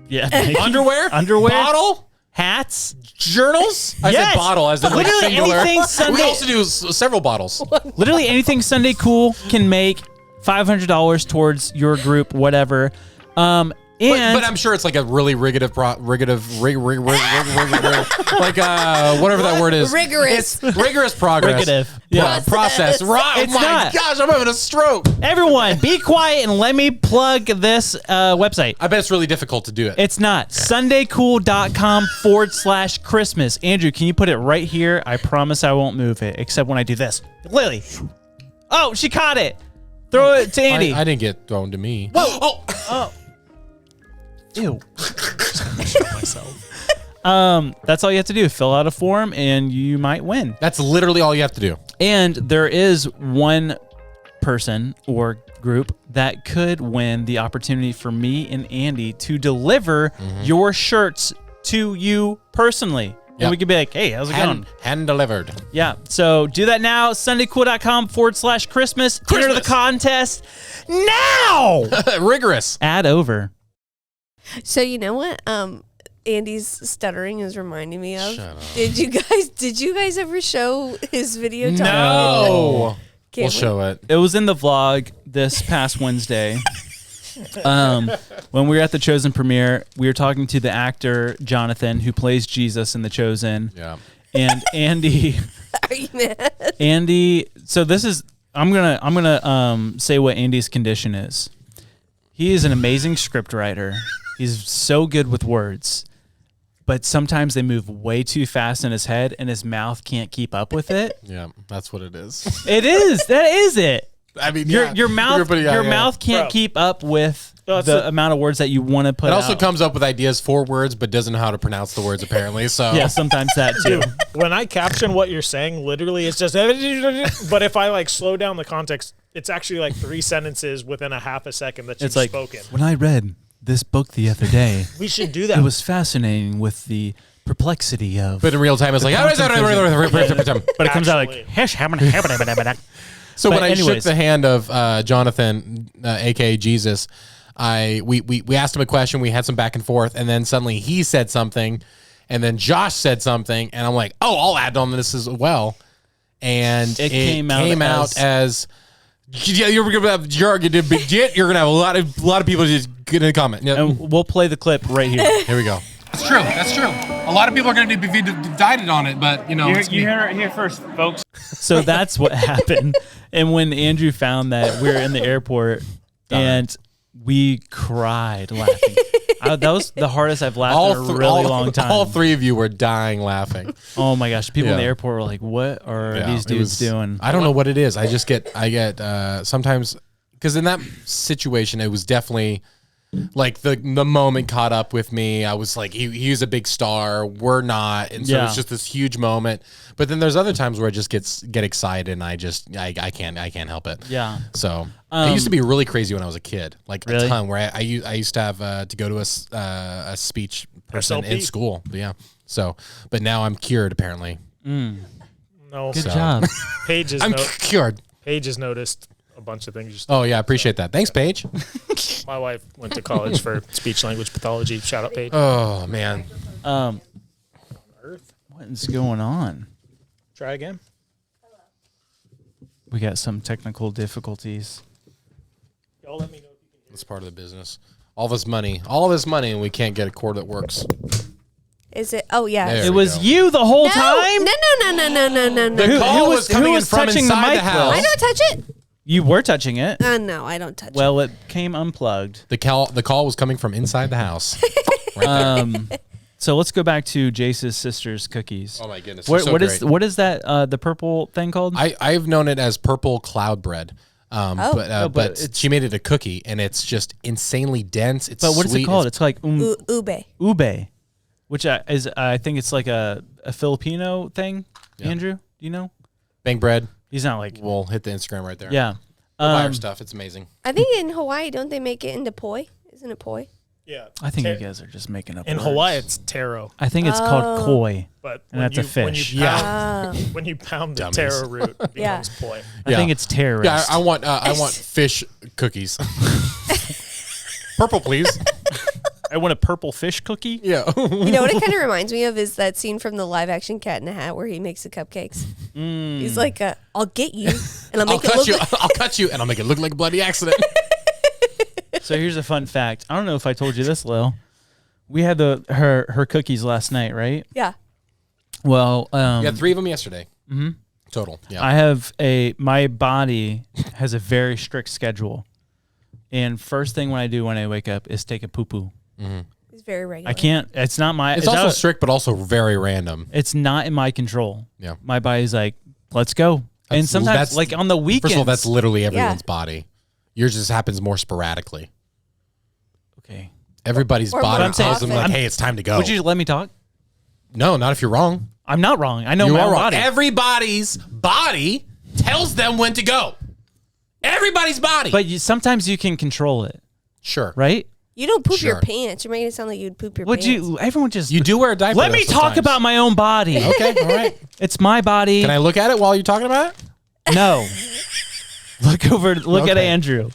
S2: yeah,
S1: underwear,
S2: bottle, hats.
S1: journals. I
S2: Yes.
S1: said bottle as in like
S2: Literally
S1: singular.
S2: anything Sunday-
S1: We also do several bottles.
S2: Literally anything Sunday Cool can make $500 towards your group, whatever. And
S1: but I'm sure it's like a really whatever that word is.
S3: Rigorous.
S1: It's rigorous progress. Process. Right.
S2: It's
S1: Oh my
S2: not.
S1: gosh, I'm having a stroke.
S2: everyone, be quiet and let me plug this website.
S1: I bet it's really difficult to do it.
S2: It's not. SundayCool.com/Christmas. Andrew, can you put it right here? I promise I won't move it, except when I do this. Lily. Oh, she caught it. Throw it to Andy.
S1: I didn't get thrown to me.
S2: Whoa. Oh. Ew. That's all you have to do. Fill out a form and you might win.
S1: That's literally all you have to do.
S2: And there is one person or group that could win the opportunity for me and Andy to deliver your shirts to you personally. And
S1: Yep.
S2: we could be like, hey, how's it going?
S1: Hand delivered.
S2: Yeah. So do that now. SundayCool.com/Christmas. Enter the contest now.
S1: Rigorous.
S2: Add over.
S3: So you know what? Andy's stuttering is reminding me of.
S1: Shut up.
S3: Did you guys ever show his video? talking?
S1: No.
S3: Can't
S1: We'll
S3: wait.
S1: show it.
S2: It was in the vlog this past Wednesday. When we were at the Chosen premiere, we were talking to the actor Jonathan who plays Jesus in The Chosen.
S1: Yeah.
S2: And Andy,
S3: Are you mad?
S2: Andy. So this is I'm gonna say what Andy's condition is. He is an amazing script writer. He's so good with words, but sometimes they move way too fast in his head, and his mouth can't keep up with it.
S1: Yeah, that's what it is.
S2: It is. That is it.
S1: I mean,
S2: Your mouth mouth can't
S4: Bro.
S2: keep up with
S4: No, it's
S2: the amount of words that you want to put
S1: It also
S2: out.
S1: comes up with ideas for words, but doesn't know how to pronounce the words apparently. So
S2: Yeah, sometimes that too.
S4: When I caption what you're saying, literally it's just. But if I like slow down the context, it's actually like 3 sentences within a half a second that you've
S2: It's like
S4: spoken.
S2: when I read this book the other day,
S4: We should do that.
S2: it was fascinating with the perplexity of.
S1: But in real time, it's like.
S2: but it comes out
S4: Actually.
S2: like.
S1: So
S2: But
S1: when I shook
S2: anyways.
S1: the hand of Jonathan, aka Jesus, we asked him a question. We had some back and forth, and then suddenly he said something, and then Josh said something, and I'm like, oh, I'll add on this as well. And it
S2: came
S1: came
S2: out
S1: out as yeah, you're gonna have jargon, big jit. You're gonna have a lot of people just gonna comment. Yeah.
S2: And we'll play the clip right here.
S1: Here we go. That's true. That's true. A lot of people are gonna be indicted on it, but you know, it's me.
S6: heard it here first, folks.
S2: So that's what happened. And when Andrew found that, we were in the airport and we cried laughing. That was the hardest I've laughed in a really long time.
S1: All 3 of you were dying laughing.
S2: Oh my gosh. People in the
S1: Yeah.
S2: airport were like, what are
S1: Yeah,
S2: these
S1: it
S2: dudes
S1: was-
S2: doing?
S1: I don't know what it is. I get sometimes because in that situation it was definitely like the moment caught up with me. I was like, he's a big star, we're not, and so
S2: Yeah.
S1: it's just this huge moment. But then there's other times where I just get excited and I can't help it.
S2: Yeah.
S1: So I used to be really crazy when I was a kid, like
S2: Really?
S1: a ton. Where I used to have to go to a speech person in
S4: SLP.
S1: school. Yeah. So, but now I'm cured apparently.
S4: No,
S2: Good
S1: So-
S2: job.
S4: Paige has,
S1: I'm cured.
S4: Paige has noticed a bunch of things. Just
S1: Oh yeah, I appreciate that. Thanks, Paige.
S4: my wife went to college for speech language pathology. Shout out, Paige.
S1: Oh man.
S4: Earth.
S2: What is going on?
S4: Try again.
S2: We got some technical difficulties.
S4: Y'all let me know if you can.
S1: That's part of the business. All this money, and we can't get a cord that works.
S3: Is it? Oh yeah.
S1: There
S2: It
S1: we
S2: was
S1: go.
S2: you the whole
S3: No,
S2: time?
S1: The
S2: Who-
S1: call
S2: who
S1: was
S2: was-
S1: coming
S2: who
S1: in
S2: was
S1: from
S2: touching the
S1: inside
S2: mic,
S1: the house.
S3: I don't touch it.
S2: You were touching it.
S3: No, I don't touch it.
S2: Well, it came unplugged.
S1: The call was coming from inside the house. Right.
S2: So let's go back to Jace's sister's cookies.
S1: Oh my goodness.
S2: What,
S1: they're so
S2: what is
S1: great.
S2: what is that the purple thing called?
S1: I've known it as purple cloud bread.
S2: but
S1: But
S2: it's-
S1: she made it a cookie, and it's just insanely dense. It's
S2: but what is it
S1: sweet,
S2: called? It's like
S3: Ube.
S2: ube, which I think it's like a Filipino thing.
S1: Yeah.
S2: Andrew, do you know?
S1: bang bread.
S2: He's not like
S1: We'll hit the Instagram right there.
S2: yeah.
S1: We'll buy our stuff. It's amazing.
S3: I think in Hawaii, don't they make it into poi? Isn't it poi?
S4: Yeah.
S2: I think you guys are just making up.
S4: In
S2: words.
S4: Hawaii, it's taro.
S2: I think it's called koi.
S4: But
S2: And that's a fish.
S4: When you pound the
S1: Dummies.
S4: taro root, it
S3: Yeah.
S4: becomes poi.
S2: I think it's terrorist.
S1: Yeah, I want fish cookies. Purple, please.
S2: I want a purple fish cookie.
S1: Yeah.
S3: You know what it kind of reminds me of is that scene from the live action Cat in the Hat where he makes the cupcakes. He's like, I'll get you and I'll make it look
S1: I'll cut you and I'll make it look like a bloody accident.
S2: So here's a fun fact. I don't know if I told you this, Lil. We had her cookies last night, right?
S3: Yeah.
S2: Well,
S1: You had 3 of them yesterday. Mm-hmm. Total. Yeah.
S2: I have my body has a very strict schedule. And first thing when I wake up is take a poo-poo.
S3: It's very regular.
S2: I can't, it's not my,
S1: it's also strict, but also very random.
S2: it's not in my control.
S1: Yeah.
S2: My body's like, let's go. And sometimes like on the weekends.
S1: First of all, that's literally everyone's body. Yours just happens more sporadically.
S2: okay.
S1: Everybody's
S3: Or
S1: body
S3: more
S1: tells them like,
S3: often.
S1: hey, it's time to go.
S2: Would you let me talk?
S1: No, not if you're wrong.
S2: I'm not wrong. I know
S1: You
S2: my
S1: are
S2: own
S1: wrong.
S2: body.
S1: Everybody's body tells them when to go. Everybody's body.
S2: But sometimes you can control it,
S1: sure.
S2: right?
S3: You don't poop
S1: Sure.
S3: your pants. You're making it sound like you'd poop your
S2: Would
S3: pants.
S2: you? Everyone just
S1: You do wear a diaper.
S2: let me
S1: though,
S2: talk
S1: sometimes.
S2: about my own body.
S1: Okay, all right.
S2: It's my body.
S1: Can I look at it while you're talking about it?
S2: No. Look at
S1: Okay.
S2: Andrew,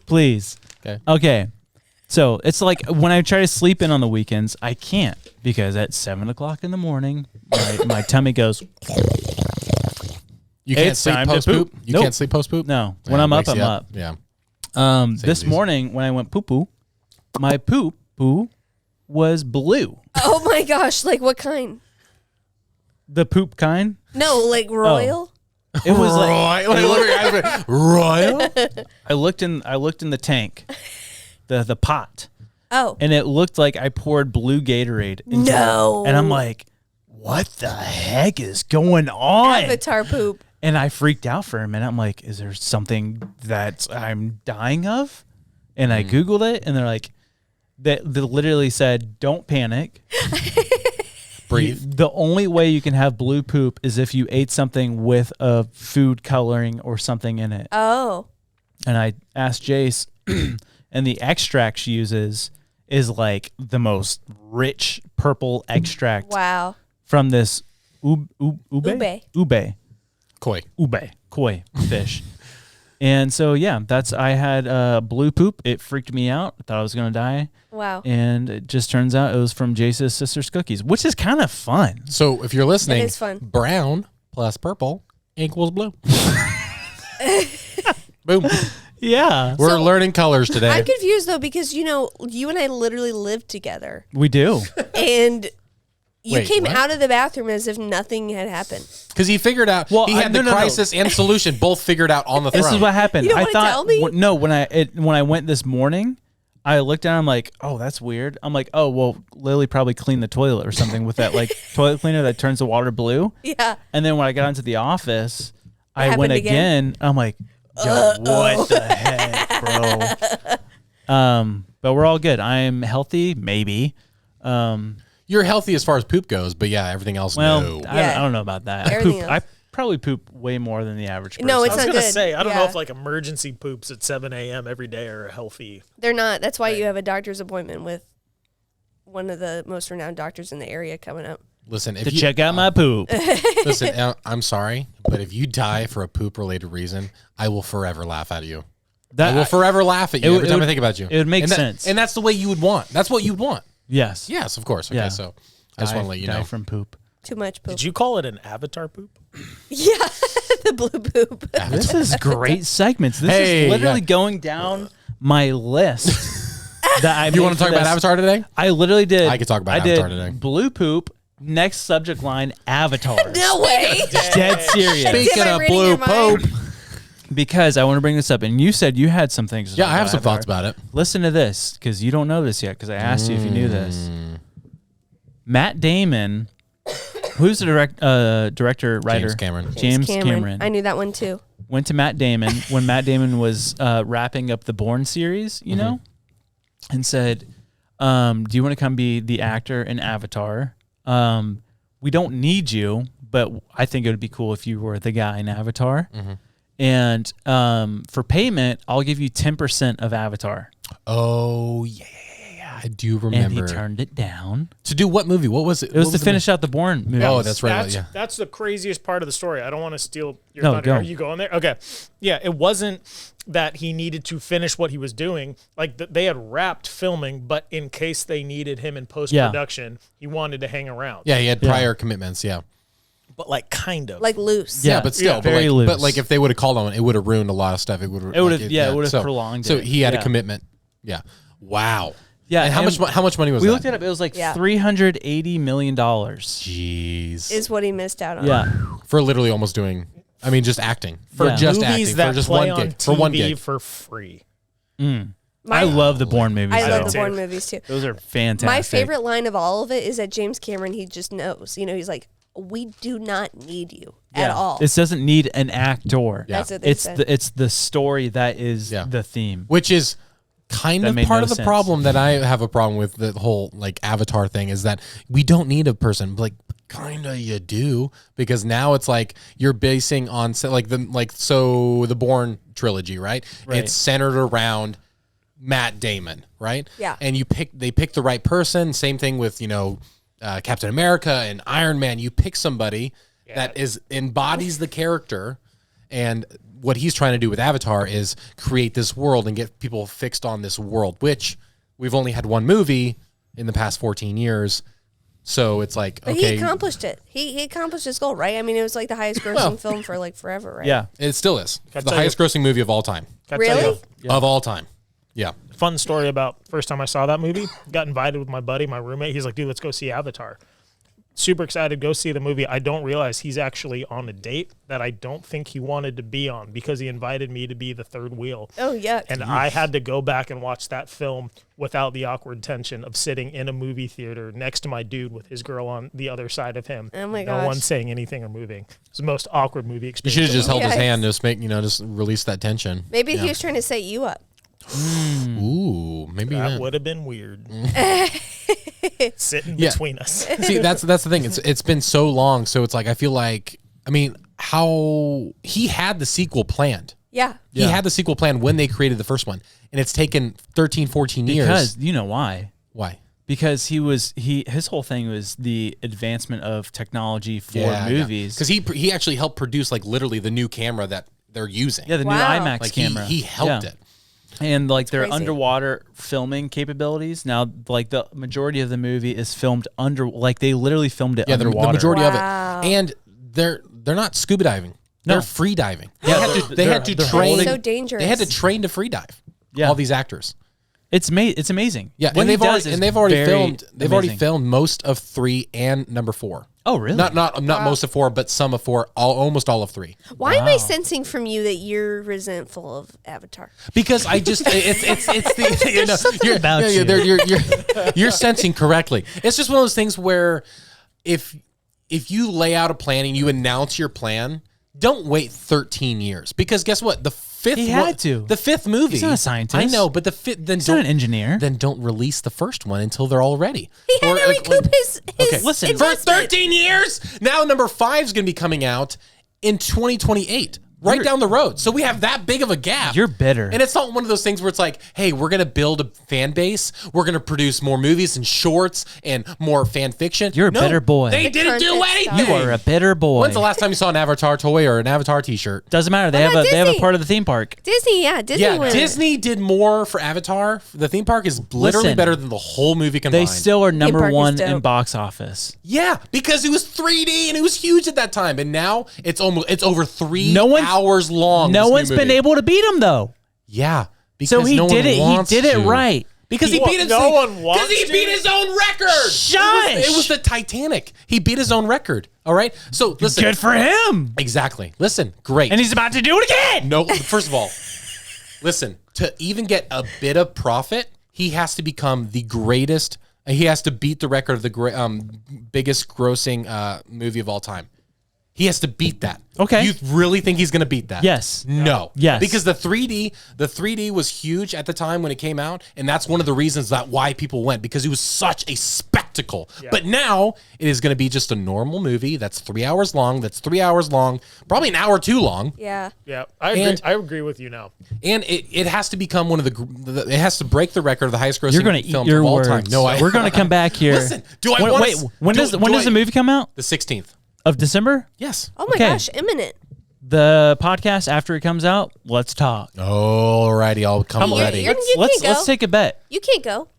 S2: please.
S1: Okay.
S2: Okay. So it's like when I try to sleep in on the weekends, I can't because at 7 o'clock in the morning, my tummy goes.
S1: You can't
S2: It's
S1: sleep
S2: time to
S1: post poop.
S2: poop.
S1: You
S2: Nope.
S1: can't sleep post poop.
S2: No, when I'm up,
S1: wakes
S2: I'm
S1: you
S2: up.
S1: Yeah.
S2: This
S1: easy.
S2: morning when I went poo poo, my poop poo was blue.
S3: Oh my gosh! Like what kind?
S2: The poop kind.
S3: No, like royal.
S2: It was like
S1: Royal.
S2: I looked in the tank, the pot,
S3: Oh
S2: and it looked like I poured blue Gatorade into
S3: no!
S2: it. And I'm like, what the heck is going on?
S3: Avatar poop.
S2: And I freaked out for a minute. I'm like, is there something that I'm dying of? And I Googled it, and they're like, they literally said, don't panic.
S1: Breathe.
S2: The only way you can have blue poop is if you ate something with a food coloring or something in it.
S3: Oh.
S2: And I asked Jace, and the extract she uses is like the most rich purple extract
S3: Wow.
S2: from this ube koi fish. And so yeah, I had blue poop. It freaked me out. I thought I was gonna die.
S3: Wow.
S2: And it just turns out it was from Jace's sister's cookies, which is kind of fun.
S1: So if you're listening,
S3: It is fun.
S1: brown plus purple equals blue. Boom.
S2: Yeah,
S1: We're learning colors today.
S3: I'm confused though because you and I literally lived together,
S2: we do.
S3: and you
S1: Wait,
S3: came
S1: what?
S3: out of the bathroom as if nothing had happened.
S1: Because he figured out,
S2: Well,
S1: he had the
S2: no.
S1: crisis and solution both figured out on the throne.
S2: This is what happened.
S3: You don't
S2: I
S3: wanna
S2: thought
S3: tell me?
S2: no, when I went this morning, I looked down. I'm like, oh, that's weird. I'm like, oh, well, Lily probably cleaned the toilet or something with that like toilet cleaner that turns the water blue.
S3: Yeah.
S2: And then when I got into the office, I
S3: happened
S2: went
S3: again?
S2: again. I'm like, yo, what the heck, bro? But we're all good. I'm healthy, maybe.
S1: You're healthy as far as poop goes, but yeah, everything else,
S2: Well,
S1: no.
S2: I don't know about that.
S3: Everything else.
S2: I probably poop way more than the average person.
S3: No, it's
S4: I was
S3: not
S4: gonna
S3: good.
S4: say I don't know
S3: Yeah.
S4: if like emergency poops at 7 a.m. every day are healthy.
S3: They're not. That's why you have a doctor's appointment with one of the most renowned doctors in the area coming up.
S1: Listen, if
S2: to
S1: you,
S2: check out my poop.
S1: listen, I'm sorry, but if you die for a poop related reason, I will forever laugh at you. I will forever laugh at you every time I think about you.
S2: It would make
S1: And that-
S2: sense.
S1: And that's the way you would want. That's what you'd want.
S2: Yes.
S1: Yes, of course. Okay,
S2: Yeah.
S1: so I just want to let you
S2: die
S1: know.
S2: from poop.
S3: Too much poop.
S4: Did you call it an avatar poop?
S3: Yeah, the blue poop.
S2: This is great segments. This
S1: Hey,
S2: is literally
S1: yeah.
S2: going down my list. That I
S1: You
S2: made
S1: want to talk
S2: for
S1: about
S2: this.
S1: Avatar today?
S2: I literally did.
S1: I could talk about
S2: I
S1: Avatar
S2: did
S1: today.
S2: Blue poop. Next subject line: Avatar.
S3: No way.
S2: Dead serious.
S1: Speaking
S3: Am I
S1: of
S3: reading
S1: blue
S3: your mind?
S1: poop.
S2: Because I want to bring this up, and you said you had some things. To
S1: Yeah,
S2: talk
S1: I have some
S2: Avatar.
S1: thoughts about it.
S2: Listen to this, because you don't know this yet. Because I asked you if you knew this. Matt Damon, who's the director, writer?
S1: James Cameron.
S2: James Cameron.
S3: I knew that one too.
S2: Went to Matt Damon when Matt Damon was wrapping up the Bourne series, you know, and said, "Do you want to come be the actor in Avatar? We don't need you, but I think it would be cool if you were the guy in Avatar. And for payment, I'll give you 10% of Avatar."
S1: Oh, yeah. I do
S2: and he
S1: remember.
S2: turned it down.
S1: To do what movie? What was it?
S2: It was to finish out the Bourne movie.
S1: Oh, that's right. Yeah.
S4: That's the craziest part of the story. I don't want to steal your
S2: No,
S4: thunder.
S2: go.
S4: Are you going there? Okay. Yeah, it wasn't that he needed to finish what he was doing. Like they had wrapped filming, but in case they needed him in post-production, he wanted to hang around.
S1: Yeah, he had prior commitments. Yeah.
S4: But like kind of.
S3: Like loose.
S1: Yeah, but still,
S2: Yeah, very
S1: but
S2: loose.
S1: like if they would have called on it would have ruined a lot of stuff. It would have.
S2: It would have prolonged
S1: So
S2: it.
S1: he had a
S2: Yeah.
S1: commitment. Yeah. Wow.
S2: Yeah,
S1: And how much money was
S2: we
S1: that?
S2: looked it up. It was like
S3: Yeah.
S2: $380 million.
S1: Jeez.
S3: Is what he missed out on.
S2: Yeah.
S1: For literally almost doing. I mean, just acting for
S2: Yeah.
S1: just
S4: movies
S1: acting
S4: that
S1: for just
S4: play
S1: one
S4: on
S1: gig
S4: TV
S1: for one gig.
S4: for free.
S2: I love the Bourne movies.
S3: I love
S2: though.
S3: the Bourne movies too.
S2: Those are fantastic.
S3: My favorite line of all of it is that James Cameron, he just knows. You know, he's like, we do not need you at all.
S2: This doesn't need an actor.
S3: That's what they said.
S2: It's the story that is
S1: Yeah.
S2: the theme.
S1: Which is kind
S2: That
S1: of
S2: made
S1: part
S2: no
S1: of the
S2: sense.
S1: problem that I have a problem with the whole like Avatar thing is that we don't need a person. Like kind of you do, because now it's like you're basing on the Bourne trilogy, right?
S2: Right.
S1: It's centered around Matt Damon, right?
S3: Yeah.
S1: And they pick the right person. Same thing with, Captain America and Iron Man. You pick somebody that embodies the character, and what he's trying to do with Avatar is create this world and get people fixed on this world, which we've only had one movie in the past 14 years. So it's like,
S3: But
S1: okay,
S3: he accomplished it. He accomplished his goal, right? I mean, it was like the highest grossing film for like forever, right?
S2: Yeah.
S1: it still is
S4: I
S1: the
S4: tell
S1: highest grossing movie of all time.
S4: Can I tell
S3: Really?
S4: you
S1: Of all time. Yeah.
S4: a fun story about first time I saw that movie? Got invited with my buddy, my roommate. He's like, dude, let's go see Avatar. Super excited, go see the movie. I don't realize he's actually on a date that I don't think he wanted to be on because he invited me to be the third wheel.
S3: Oh, yuck.
S4: And I had to go back and watch that film without the awkward tension of sitting in a movie theater next to my dude with his girl on the other side of him.
S3: Oh my
S4: No
S3: gosh.
S4: one saying anything or moving. It was the most awkward movie
S1: You
S4: experience.
S1: should have just held his
S3: Yikes.
S1: hand, just release that tension.
S3: Maybe he was trying to set you up.
S1: Ooh, maybe
S4: That
S1: that.
S4: would have been weird. Sitting
S1: Yeah.
S4: between us.
S1: See, that's the thing. It's been so long, so it's like I feel like how he had the sequel planned.
S3: Yeah.
S1: He had the sequel planned when they created the first one, and it's taken 13, 14 years.
S2: Because you know why?
S1: Why?
S2: Because his whole thing was the advancement of technology for movies.
S1: Because he actually helped produce like literally the new camera that they're using.
S2: Yeah, the
S3: Wow.
S2: new IMAX
S1: like
S2: camera.
S1: he helped
S2: Yeah.
S1: it.
S2: And like their
S3: crazy.
S2: underwater filming capabilities. Now, like the majority of the movie is filmed they literally filmed it
S1: Yeah, the
S2: underwater.
S1: majority
S3: Wow.
S1: of it, and they're not scuba diving.
S2: No.
S1: They're free diving.
S2: Yeah,
S1: They had to
S2: they're
S1: train.
S2: holding-
S3: So dangerous.
S1: They had to train to free dive.
S2: Yeah.
S1: All these actors.
S2: It's amazing.
S1: Yeah,
S2: What
S1: and
S2: he
S1: they've
S2: does
S1: already
S2: is
S1: filmed.
S2: very
S1: They've already
S2: amazing.
S1: filmed most of 3 and number 4.
S2: Oh, really?
S1: Not most of 4, but some of 4. Almost all of 3.
S3: Why am I sensing from you that you're resentful of Avatar?
S1: Because I just it's the
S2: something about
S1: you're sensing correctly. It's just one of those things where if you lay out a plan and you announce your plan, don't wait 13 years, because guess what? The fifth
S2: He had to.
S1: The fifth movie.
S2: He's not a scientist.
S1: I know, but the fifth then
S2: He's not an engineer.
S1: Then don't release the first one until they're all ready.
S3: He had to recoup his
S1: Okay,
S2: listen,
S1: for
S3: investment.
S1: 13 years. Now number 5 is going to be coming out in 2028. Right down the road. So we have that big of a gap.
S2: You're bitter.
S1: And it's not one of those things where it's like, hey, we're going to build a fan base. We're going to produce more movies and shorts and more fan fiction.
S2: You're a bitter boy.
S1: They
S3: The
S1: didn't do
S3: content
S1: anything.
S2: You are a bitter boy.
S1: When's the last time you saw an Avatar toy or an Avatar t-shirt?
S2: Doesn't matter. They
S3: What
S2: have
S3: about
S2: a
S3: Disney?
S2: part of the theme park.
S3: Disney, yeah. Disney went.
S1: Disney did more for Avatar. The theme park is literally
S2: Listen,
S1: better than the whole movie combined.
S2: They still are number
S3: park is
S2: 1
S3: dope.
S2: in box office.
S1: Yeah, because it was 3D and it was huge at that time, and now it's over 3
S2: No one's-
S1: hours long.
S2: No
S1: this new
S2: one's been
S1: movie.
S2: able to beat him though.
S1: Yeah, because
S2: So he
S1: no
S2: did
S1: one
S2: it. He
S1: wants
S2: did it
S1: to.
S2: right.
S1: Because he
S4: Well,
S1: beat his
S4: no one wants
S1: because he
S4: to.
S1: beat his own record.
S2: Shush.
S1: It was the Titanic. He beat his own record. All right. So listen.
S2: Good for him.
S1: Exactly. Listen. Great.
S2: And he's about to do it again.
S1: no. First of all, listen. To even get a bit of profit, he has to become the greatest. He has to beat the record of the biggest grossing movie of all time. He has to beat that.
S2: Okay.
S1: You really think he's going to beat that?
S2: Yes.
S1: No.
S2: Yes.
S1: Because the 3D was huge at the time when it came out, and that's one of the reasons that why people went, because it was such a spectacle. spectacle. But now it is going to be just a normal movie that's 3 hours long. That's 3 hours long, probably an hour too long.
S3: Yeah.
S4: Yeah, I agree with you now.
S1: And it has to become one of it has to break the record of the highest grossing
S2: You're going to eat
S1: films
S2: your
S1: of all
S2: words.
S1: time. No,
S2: We're going to come back here.
S1: Listen, do I want
S2: wait? When does the movie come out?
S1: The 16th.
S2: Of December?
S1: Yes.
S3: Oh my
S2: Okay.
S3: gosh, imminent.
S2: The podcast after it comes out, let's talk.
S1: Alrighty, I'll come ready.
S3: You can't go.
S2: Let's take a bet.
S3: You can't go.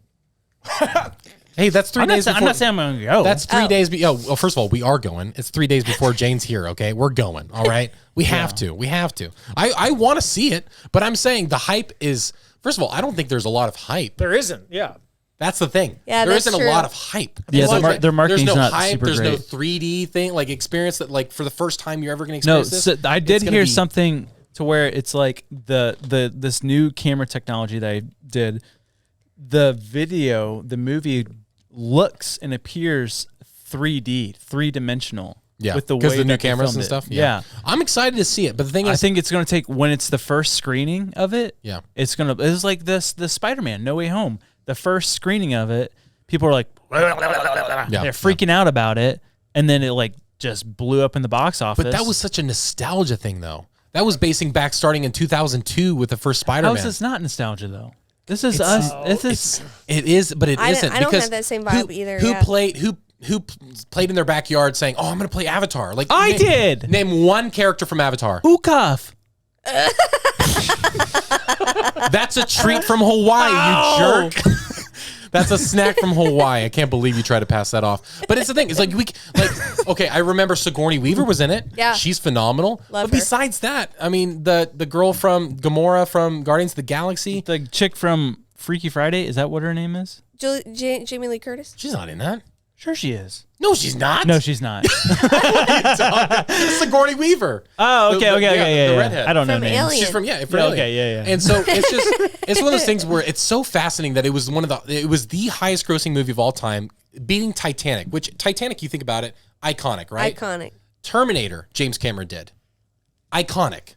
S1: Hey, that's 3 days before.
S2: I'm not saying I'm going to go.
S1: That's 3 days. Well, first of all, we are going. It's 3 days before Jane's here. Okay, we're going. All right, we have to. We have to. I want to see it, but I'm saying the hype is. First of all, I don't think there's a lot of hype.
S4: There isn't. Yeah.
S1: That's the thing.
S3: Yeah,
S1: there
S3: that's
S1: isn't
S3: true.
S1: a lot of hype.
S2: Yeah,
S1: It's
S2: their marketing's
S1: there's no
S2: not
S1: hype.
S2: super
S1: There's no
S2: great.
S1: 3D thing like experience that like for the first time you're ever going to
S2: No,
S1: experience this.
S2: so I did
S1: It's gonna
S2: hear
S1: be-
S2: something to where it's like this new camera technology that I did. The movie looks and appears 3D, 3-dimensional.
S1: Yeah,
S2: with the
S1: because
S2: way
S1: the new
S2: that they
S1: cameras
S2: filmed
S1: and
S2: it.
S1: stuff.
S2: Yeah.
S1: I'm excited to see it, but the thing
S2: I
S1: is,
S2: think it's going to take when it's the first screening of it.
S1: Yeah.
S2: It's like the Spider-Man No Way Home. The first screening of it, people are like, they're freaking out about it, and then it like just blew up in the box office.
S1: But that was such a nostalgia thing, though. That was basing back starting in 2002 with the first Spider-Man.
S2: How is this not nostalgia though? This is us.
S1: It is, but it
S3: I
S1: isn't.
S3: don't
S1: because
S3: have that same vibe either,
S1: Who
S3: yeah.
S1: played in their backyard saying, "Oh, I'm going to play Avatar"? Like
S2: I did.
S1: Name one character from Avatar.
S2: Ukaf.
S1: That's a treat from Hawaii, you jerk. That's a snack from Hawaii. I can't believe you try to pass that off. But it's the thing. It's like okay, I remember Sigourney Weaver was in it.
S3: Yeah.
S1: She's phenomenal.
S3: Love
S1: but
S3: her.
S1: besides that, I mean, the girl from Gamora from Guardians of the Galaxy,
S2: The chick from Freaky Friday, is that what her name is?
S3: Jamie Lee Curtis.
S1: she's not in that.
S2: Sure she is.
S1: No, she's not.
S2: No, she's not.
S1: Sigourney Weaver.
S2: Oh, okay,
S1: The-
S2: okay.
S1: the redhead.
S2: I don't know
S3: From
S2: names.
S3: Alien.
S1: She's from
S2: Yeah,
S1: Alien.
S2: okay, yeah.
S1: And so it's one of those things where it's so fascinating that it was the highest grossing movie of all time, beating Titanic. Which Titanic, you think about it, iconic, right?
S3: Iconic.
S1: Terminator, James Cameron did, iconic.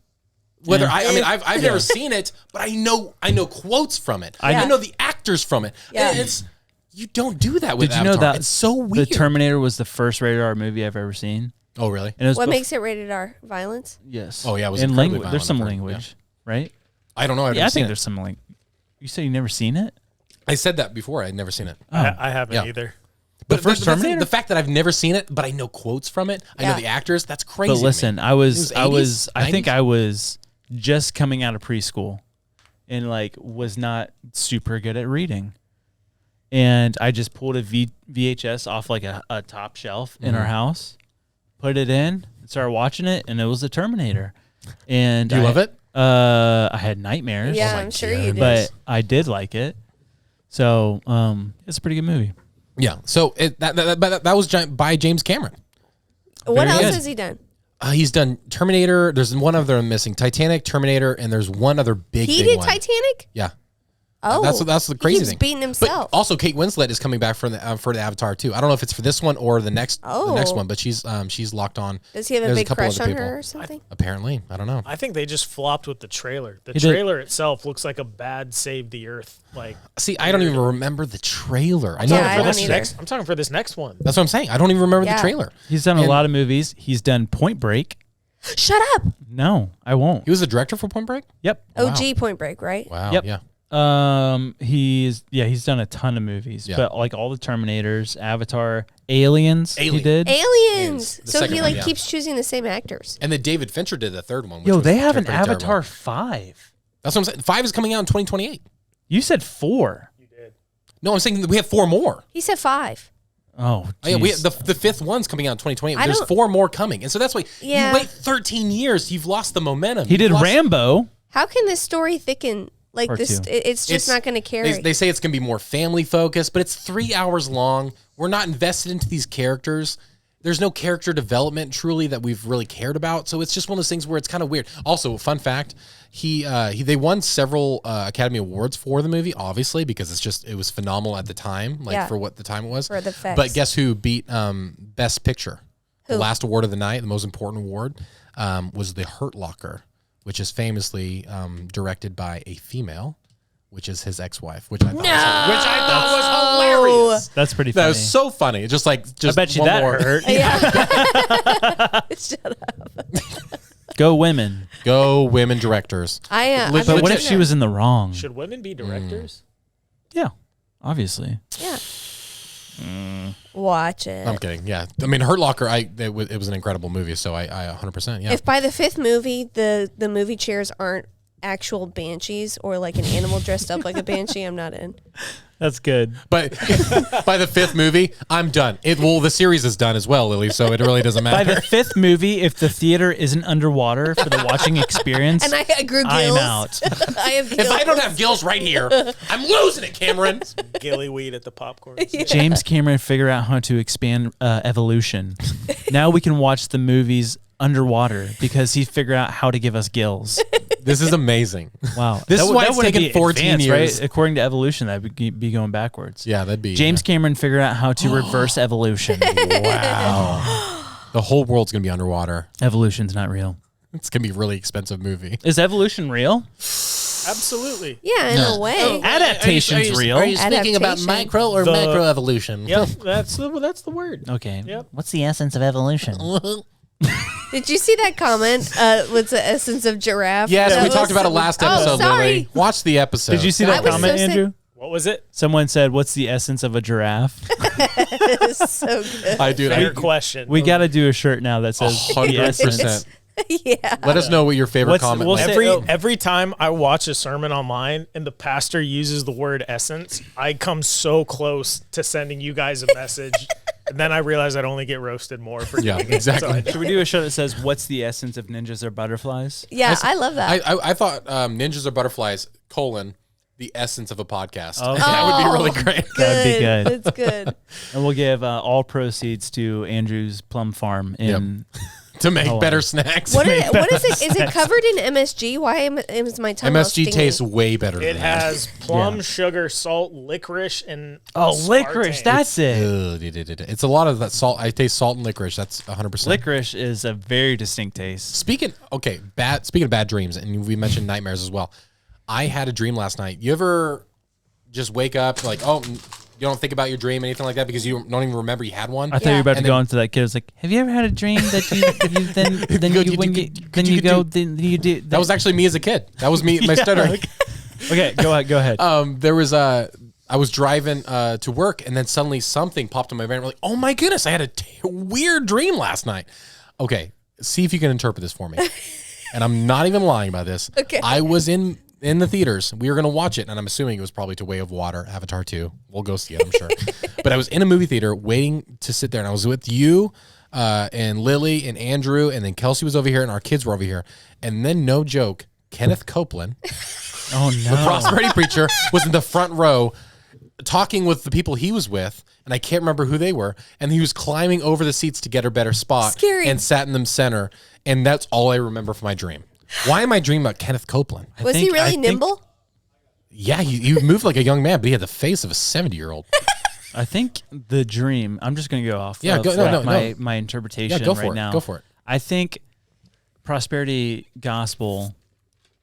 S1: Whether I mean I've never seen it, but I know quotes from it. I know the actors from it.
S3: Yeah.
S1: And it's you don't do that with
S2: Did you know
S1: Avatar.
S2: that
S1: It's so
S2: The
S1: weird.
S2: Terminator was the first rated R movie I've ever seen?
S1: Oh really?
S2: And it was
S3: What makes it rated R? Violence?
S2: Yes.
S1: Oh, yeah, it was
S2: and
S1: incredibly
S2: language. There's
S1: violent,
S2: some
S1: I've heard,
S2: language, right?
S1: I don't know. I've
S2: Yeah,
S1: never
S2: I
S1: seen
S2: think
S1: it.
S2: there's some language. You said you never seen it?
S1: I said that before. I'd never seen it.
S4: I haven't
S1: Yeah.
S4: either.
S1: But
S2: first
S1: the thing-
S2: Terminator?
S1: the fact that I've never seen it, but I know quotes from it, I know
S3: Yeah.
S1: the actors, that's crazy.
S2: But
S1: to me.
S2: listen, I
S1: It
S2: was
S1: 80s,
S2: I think
S1: 90s?
S2: I was just coming out of preschool and like was not super good at reading. And I just pulled a VHS off like a top shelf in
S1: Mm-hmm.
S2: our house, put it in, started watching it, and it was the Terminator. And
S1: Do you love it?
S2: I had nightmares.
S3: Yeah,
S1: my
S3: I'm sure you did.
S2: But I did like it. So it's a pretty good movie.
S1: Yeah. So that was by James Cameron.
S3: What
S2: Very
S3: else
S2: good.
S3: has he done?
S1: He's done Terminator. There's one other I'm missing: Titanic, Terminator, and there's one other big.
S3: He
S1: big
S3: did
S1: one.
S3: Titanic?
S1: Yeah.
S3: Oh.
S1: That's the crazy
S3: He keeps
S1: thing.
S3: beating himself.
S1: But also, Kate Winslet is coming back for the Avatar too. I don't know if it's for this one or the next one, but she's locked on.
S3: Does he have a
S1: There's
S3: big
S1: couple
S3: crush
S1: other
S3: on
S1: people.
S3: her or something?
S1: Apparently, I don't know.
S4: I think they just flopped with the trailer. The
S2: He did.
S4: trailer itself looks like a bad Save the Earth. Like
S1: See, I don't even remember the trailer. I know
S3: Yeah, I
S1: for
S3: don't
S1: this
S3: either.
S1: next.
S4: I'm talking for this next one.
S1: That's what I'm saying. I don't even remember
S3: Yeah.
S1: the trailer.
S2: He's done a
S1: And-
S2: lot of movies. He's done Point Break.
S3: Shut up.
S2: No, I won't.
S1: He was the director for Point Break.
S2: Yep.
S3: OG Point Break, right?
S1: Wow.
S2: Yep.
S1: Yeah.
S2: He's done a ton of movies,
S1: Yeah.
S2: but like all the Terminators, Avatar, Aliens, he
S1: Alien.
S2: did.
S3: Aliens.
S1: The
S3: So
S1: second
S3: he
S1: one,
S3: like
S1: yeah.
S3: keeps choosing the same actors.
S1: And then David Fincher did the third one. Which
S2: Yo,
S1: was
S2: they have an
S1: pretty terrible.
S2: Avatar 5.
S1: That's what I'm saying. 5 is coming out in 2028.
S2: You said 4.
S1: No, I'm saying that we have 4 more.
S3: He said 5.
S2: Oh,
S1: Oh, yeah, we
S2: jeez.
S1: have the 5th one's coming out in 2028.
S3: I
S1: There's
S3: don't-
S1: 4 more coming, and so that's why
S3: Yeah.
S1: you wait 13 years. You've lost the momentum.
S2: He
S1: You've
S2: did
S1: lost-
S2: Rambo.
S3: How can this story thicken like
S2: Part
S3: this?
S2: 2.
S3: It's just not going to carry.
S1: They say it's going to be more family focused, but it's 3 hours long. We're not invested into these characters. There's no character development truly that we've really cared about. So it's just one of those things where it's kind of weird. Also, fun fact, they won several Academy Awards for the movie, obviously, because it was phenomenal at the time, like
S3: Yeah.
S1: for what the time it was.
S3: For the effects.
S1: But guess who beat Best Picture? The
S3: Who?
S1: last award of the night, the most important award, was The Hurt Locker, which is famously directed by a female, which is his ex-wife, which I thought was hilarious.
S2: That's pretty funny.
S1: That was so funny. Just
S2: I bet you
S1: one
S2: that
S1: more.
S2: hurt.
S3: Yeah. Shut up.
S2: Go women.
S1: Go women directors.
S3: I've
S2: But
S3: never
S2: what if
S3: seen
S2: she
S3: that.
S2: was in the wrong?
S4: Should women be directors?
S2: Yeah, obviously.
S3: Yeah. Watch it.
S1: I'm kidding. Yeah, I mean, Hurt Locker. It was an incredible movie. So I 100%. Yeah.
S3: If by the 5th movie the movie chairs aren't actual banshees or like an animal dressed up like a banshee, I'm not in.
S2: That's good.
S1: But by the 5th movie, I'm done. The series is done as well, Lily. So it really doesn't
S2: By
S1: matter.
S2: the 5th movie, if the theater isn't underwater for the watching experience,
S3: And I grew gills.
S2: I'm out.
S3: I have gills.
S1: If I don't have gills right here, I'm losing it, Cameron.
S4: Gilly weed at the popcorn.
S2: James Cameron figured out how to expand evolution. Now we can watch the movies underwater because he figured out how to give us gills.
S1: This is amazing.
S2: Wow.
S1: This is why it's
S2: wouldn't
S1: taken
S2: be
S1: 14
S2: advanced,
S1: years.
S2: Right? According to evolution, that would be going backwards.
S1: Yeah, that'd be
S2: James Cameron figured out how to reverse evolution.
S1: Wow. The whole world's gonna be underwater.
S2: Evolution's not real.
S1: It's gonna be a really expensive movie.
S2: Is evolution real?
S4: Absolutely.
S3: Yeah, in a way.
S2: Adaptation's real.
S1: Are you speaking about
S3: Adaptation.
S1: micro or
S4: The-
S1: macroevolution?
S4: Yep, that's the word.
S2: Okay.
S4: Yep.
S2: What's the essence of evolution?
S3: Did you see that comment? What's the essence of giraffe?
S1: Yes,
S3: That
S1: we
S3: was-
S1: talked about it last
S3: Oh,
S1: episode,
S3: sorry.
S1: Lily. Watch the episode.
S2: Did you see
S3: I
S2: that
S3: was
S2: comment,
S3: so sick.
S2: Andrew?
S4: What was it?
S2: Someone said, "What's the essence of a giraffe?"
S3: It's so good.
S1: I do.
S4: Fair question.
S2: We got to do a shirt now that says the essence.
S1: 100%.
S3: Yeah.
S1: Let us know what your favorite
S2: What's-
S1: comment
S2: we'll
S1: was.
S2: say-
S4: Every time I watch a sermon online and the pastor uses the word essence, I come so close to sending you guys a message. And then I realize I'd only get roasted more for
S1: Yeah,
S4: doing it.
S1: exactly.
S4: So I
S2: Should we do a show that says, "What's the essence of ninjas or butterflies"?
S3: Yeah, I love that.
S1: I thought ninjas are butterflies, the essence of a podcast.
S2: Okay.
S1: That would be really great.
S2: That'd be good.
S3: It's good.
S2: And we'll give all proceeds to Andrew's plum farm in.
S1: To make
S2: Oh,
S1: better
S2: wow.
S1: snacks.
S3: What is it? Is it covered in MSG? Why is my tongue all
S1: MSG
S3: stinging?
S1: tastes way better than
S4: It
S1: that.
S4: has plum,
S2: Yeah.
S4: sugar, salt, licorice, and
S2: Oh,
S4: aspartame.
S2: licorice! That's it.
S1: It's a lot of that salt. I taste salt and licorice. That's 100%.
S2: Licorice is a very distinct taste.
S1: Speaking of bad dreams, and we mentioned nightmares as well. I had a dream last night. You ever just wake up like, you don't think about your dream, anything like that, because you don't even remember you had one?
S2: I thought you were about to
S1: And
S2: go
S1: then-
S2: into that kid. It's like, have you ever had a dream that you do?
S1: That was actually me as a kid. That was me, my stuttering.
S2: Okay, go ahead.
S1: There was I was driving to work, and then suddenly something popped in my brain. I'm like, oh my goodness, I had a weird dream last night. Okay, see if you can interpret this for me. And I'm not even lying about this.
S3: Okay.
S1: I was in the theaters. We were going to watch it, and I'm assuming it was probably to Way of Water, Avatar 2. We'll go see it, I'm sure. But I was in a movie theater waiting to sit there, and I was with you and Lily and Andrew, and then Kelsey was over here, and our kids were over here. And then, no joke, Kenneth Copeland,
S2: Oh no!
S1: the prosperity preacher, was in the front row talking with the people he was with, and I can't remember who they were, and he was climbing over the seats to get a better spot.
S3: Scary.
S1: And sat in the center, and that's all I remember from my dream. Why am I dreaming about Kenneth Copeland?
S3: Was he really nimble?
S1: Yeah, he moved like a young man, but he had the face of a 70-year-old.
S2: I think the dream. I'm just going to go off.
S1: Yeah,
S2: of
S1: go- no, no.
S2: my interpretation
S1: Yeah, go
S2: right
S1: for it.
S2: now.
S1: Go for it.
S2: I think prosperity gospel,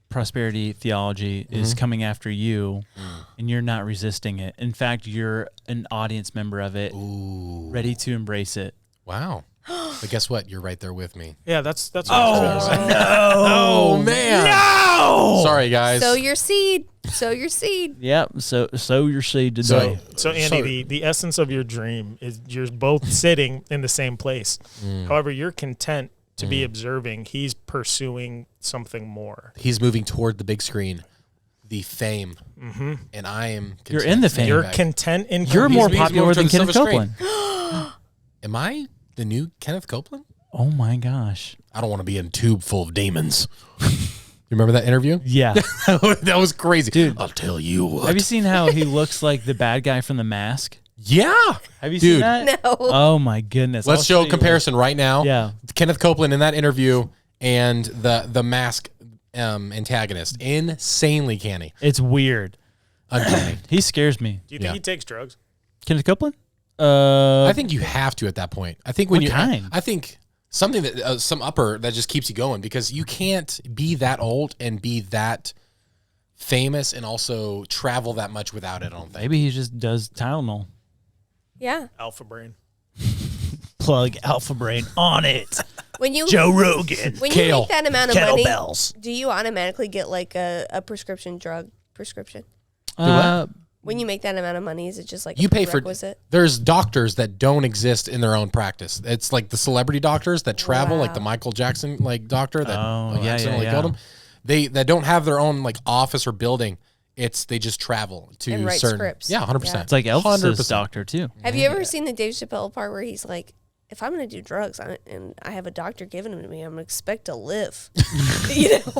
S2: prosperity theology is coming after you, and you're not resisting it. In fact, you're an audience member of it, ready to embrace it.
S1: Wow. But guess what? You're right there with me.
S4: Yeah, that's what
S1: Oh, man. No! Sorry, guys.
S3: Sow your seed. Sow your seed.
S2: Yep. So your seed today.
S4: So Andy, the essence of your dream is you're both sitting in the same place. However, you're content to be observing. He's pursuing something more.
S1: He's moving toward the big screen, the fame, and I am.
S2: You're in the
S1: content
S2: fame.
S1: staying
S4: You're
S1: back.
S4: content in.
S2: You're
S1: He's
S2: more
S1: moving
S2: popular
S1: toward
S2: than
S1: the
S2: Kenneth
S1: silver screen.
S2: Copeland.
S1: Am I the new Kenneth Copeland?
S2: Oh my gosh.
S1: I don't want to be in a tube full of demons. You remember that interview?
S2: Yeah.
S1: That was crazy.
S2: Dude.
S1: I'll tell you what.
S2: Have you seen how he looks like the bad guy from The Mask?
S1: Yeah.
S2: Have you
S1: Dude.
S2: seen that?
S3: No.
S2: Oh my goodness.
S1: Let's
S2: I'll
S1: show a
S2: you
S1: comparison right now.
S2: Yeah.
S1: Kenneth Copeland in that interview and the Mask antagonist. Insanely canny.
S2: It's weird.
S1: Uncanny.
S2: He scares me.
S4: Do you think
S1: Yeah.
S4: he takes drugs?
S2: Kenneth Copeland?
S1: I think you have to at that point. I think when
S2: What
S1: you
S2: kind?
S1: I think something that some upper that just keeps you going, because you can't be that old and be that famous and also travel that much without it. I don't think.
S2: Maybe he just does Tylenol.
S3: Yeah.
S4: Alpha brain.
S6: Plug Alpha Brain on it.
S3: When you
S6: Joe Rogan.
S3: when you
S1: Kale.
S3: make that amount of money,
S6: Kettlebells.
S3: do you automatically get like a prescription drug prescription?
S1: what?
S3: When you make that amount of money, is it just like
S1: You
S3: a
S1: pay for.
S3: prerequisite?
S1: There's doctors that don't exist in their own practice. It's like the celebrity doctors that travel, like the Michael Jackson like doctor that accidentally killed him. They that don't have their own like office or building. They just travel to
S3: And write
S1: certain
S3: scripts.
S1: Yeah, 100%.
S2: It's like Elvis's
S1: 100%.
S2: doctor too.
S3: Have you ever seen the Dave Chappelle part where he's like, if I'm going to do drugs and I have a doctor giving them to me, I'm going to expect to live. You know?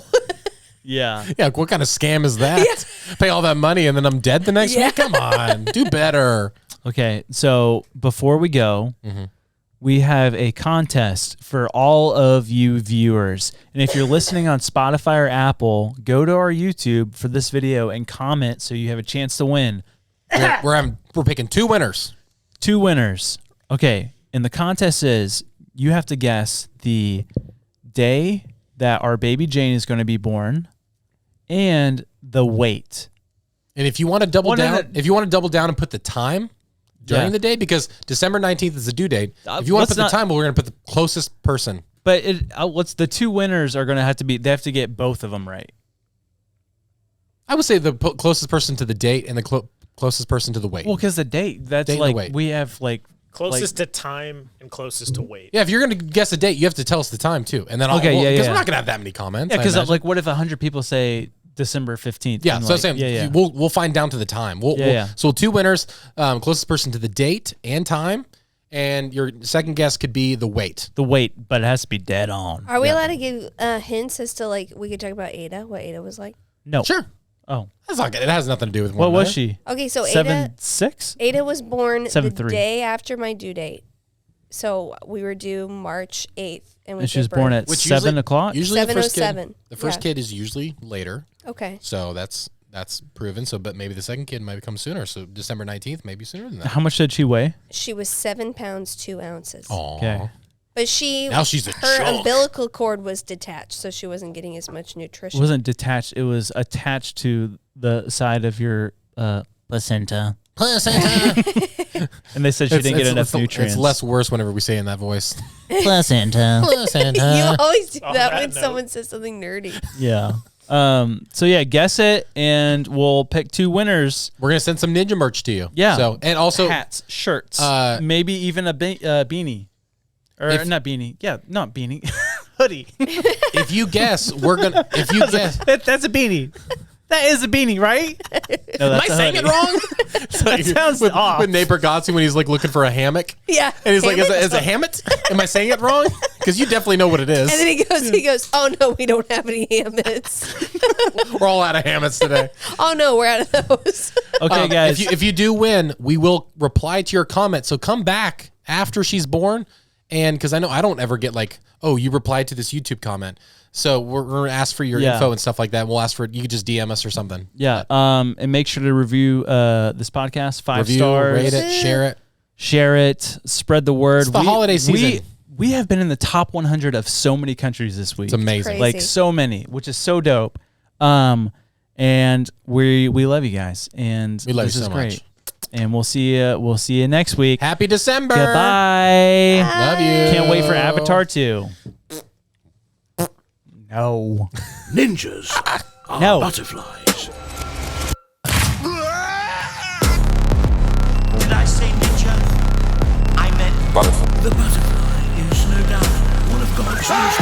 S2: Yeah.
S1: Yeah, what kind of scam is that? Pay all that money and then I'm dead the next week? Come on, do better.
S2: Okay, so before we go, we have a contest for all of you viewers. And if you're listening on Spotify or Apple, go to our YouTube for this video and comment so you have a chance to win.
S1: We're picking 2 winners.
S2: 2 winners. Okay, and the contest is you have to guess the day that our baby Jane is going to be born and the weight.
S1: And if you want to double
S2: Well, no,
S1: down,
S2: no.
S1: if you want to double down and put the time during the day, because December 19th is the due date. If you want to put the time, well, we're going to put the closest person.
S2: But what's the 2 winners are going to have to be, they have to get both of them right.
S1: I would say the closest person to the date and the closest person to the weight.
S2: Well, because the date, that's
S1: Date and
S2: like,
S1: weight.
S2: we have like,
S4: Closest to time and closest to weight.
S1: Yeah, if you're going to guess a date, you have to tell us the time too. And then because we're not going to have that many comments.
S2: yeah,
S1: I
S2: because
S1: imagine.
S2: like, what if 100 people say December 15th?
S1: Yeah,
S2: And
S1: so I'm
S2: like,
S1: saying we'll find down to the time. So 2 winners, closest person to the date and time, and your second guess could be the weight.
S2: the weight, but it has to be dead on.
S3: Are we allowed to give hints as to like, we could talk about Ada, what Ada was like?
S2: No.
S1: Sure.
S2: Oh,
S1: That's not good. It has nothing to do with
S2: what
S1: one
S2: was
S1: another.
S2: she?
S3: Okay, so
S2: 7'6"?
S3: Ada was born
S2: 7'3".
S3: the day after my due date. So we were due March 8th.
S2: And she was born at
S1: Which
S2: 7 o'clock?
S1: Usually the first
S3: 7:07.
S1: kid, the first
S3: Yeah.
S1: kid is usually later.
S3: Okay.
S1: So that's proven. So, but maybe the second kid might come sooner. So December 19th, maybe sooner than that.
S2: How much did she weigh?
S3: She was 7 pounds, 2 ounces.
S1: Aw.
S2: Okay.
S3: But
S1: Now she's a
S3: her
S1: chunk.
S3: umbilical cord was detached, so she wasn't getting as much
S2: It
S3: nutrition.
S2: wasn't detached. It was attached to the side of your placenta. And they said she didn't get enough nutrients.
S1: It's less worse whenever we say it in that voice.
S6: Placenta.
S3: You always do
S4: On
S3: that
S4: that
S3: when
S4: note.
S3: someone says something nerdy.
S2: Yeah. So yeah, guess it, and we'll pick 2 winners.
S1: We're gonna send some ninja merch to you.
S2: Yeah.
S1: So and also
S2: Hats, shirts, maybe even a beanie, or not beanie. Yeah, not beanie, hoodie.
S1: if you guess, we're gonna. If you guess,
S2: That's a beanie. That is a beanie, right? No,
S1: am I
S2: that's a
S1: saying it
S2: hoodie.
S1: wrong?
S2: That sounds off.
S1: With Nate Bargatze when he's like looking for a hammock.
S3: Yeah.
S1: And he's like,
S3: Hammock?
S1: is a hammock? Am I saying it wrong? Because you definitely know what it is.
S3: And then he goes, oh no, we don't have any hammocks.
S1: We're all out of hammocks today.
S3: Oh no, we're out of those.
S2: Okay, guys.
S1: If you do win, we will reply to your comment. So come back after she's born. And because I know I don't ever get like, oh, you replied to this YouTube comment. So we're going to ask for your info and stuff like that. We'll ask for, you could just DM us or something.
S2: Yeah. And make sure to review this podcast 5
S1: Review,
S2: stars.
S1: rate it, share it.
S2: Share it. Spread the word.
S1: It's the holiday season.
S2: We have been in the top 100 of so many countries this week.
S1: It's amazing.
S3: Crazy.
S2: Like so many, which is so dope. And we love you guys. And
S1: We love
S2: this
S1: you
S2: is
S1: so
S2: great.
S1: much.
S2: And we'll see you next week.
S1: Happy December.
S2: Goodbye.
S1: Love you.
S2: Can't wait for Avatar 2. No.
S5: Ninjas are
S2: No.
S5: butterflies. Did I say ninja? I meant butterfly. The butterfly is no doubt one of God's most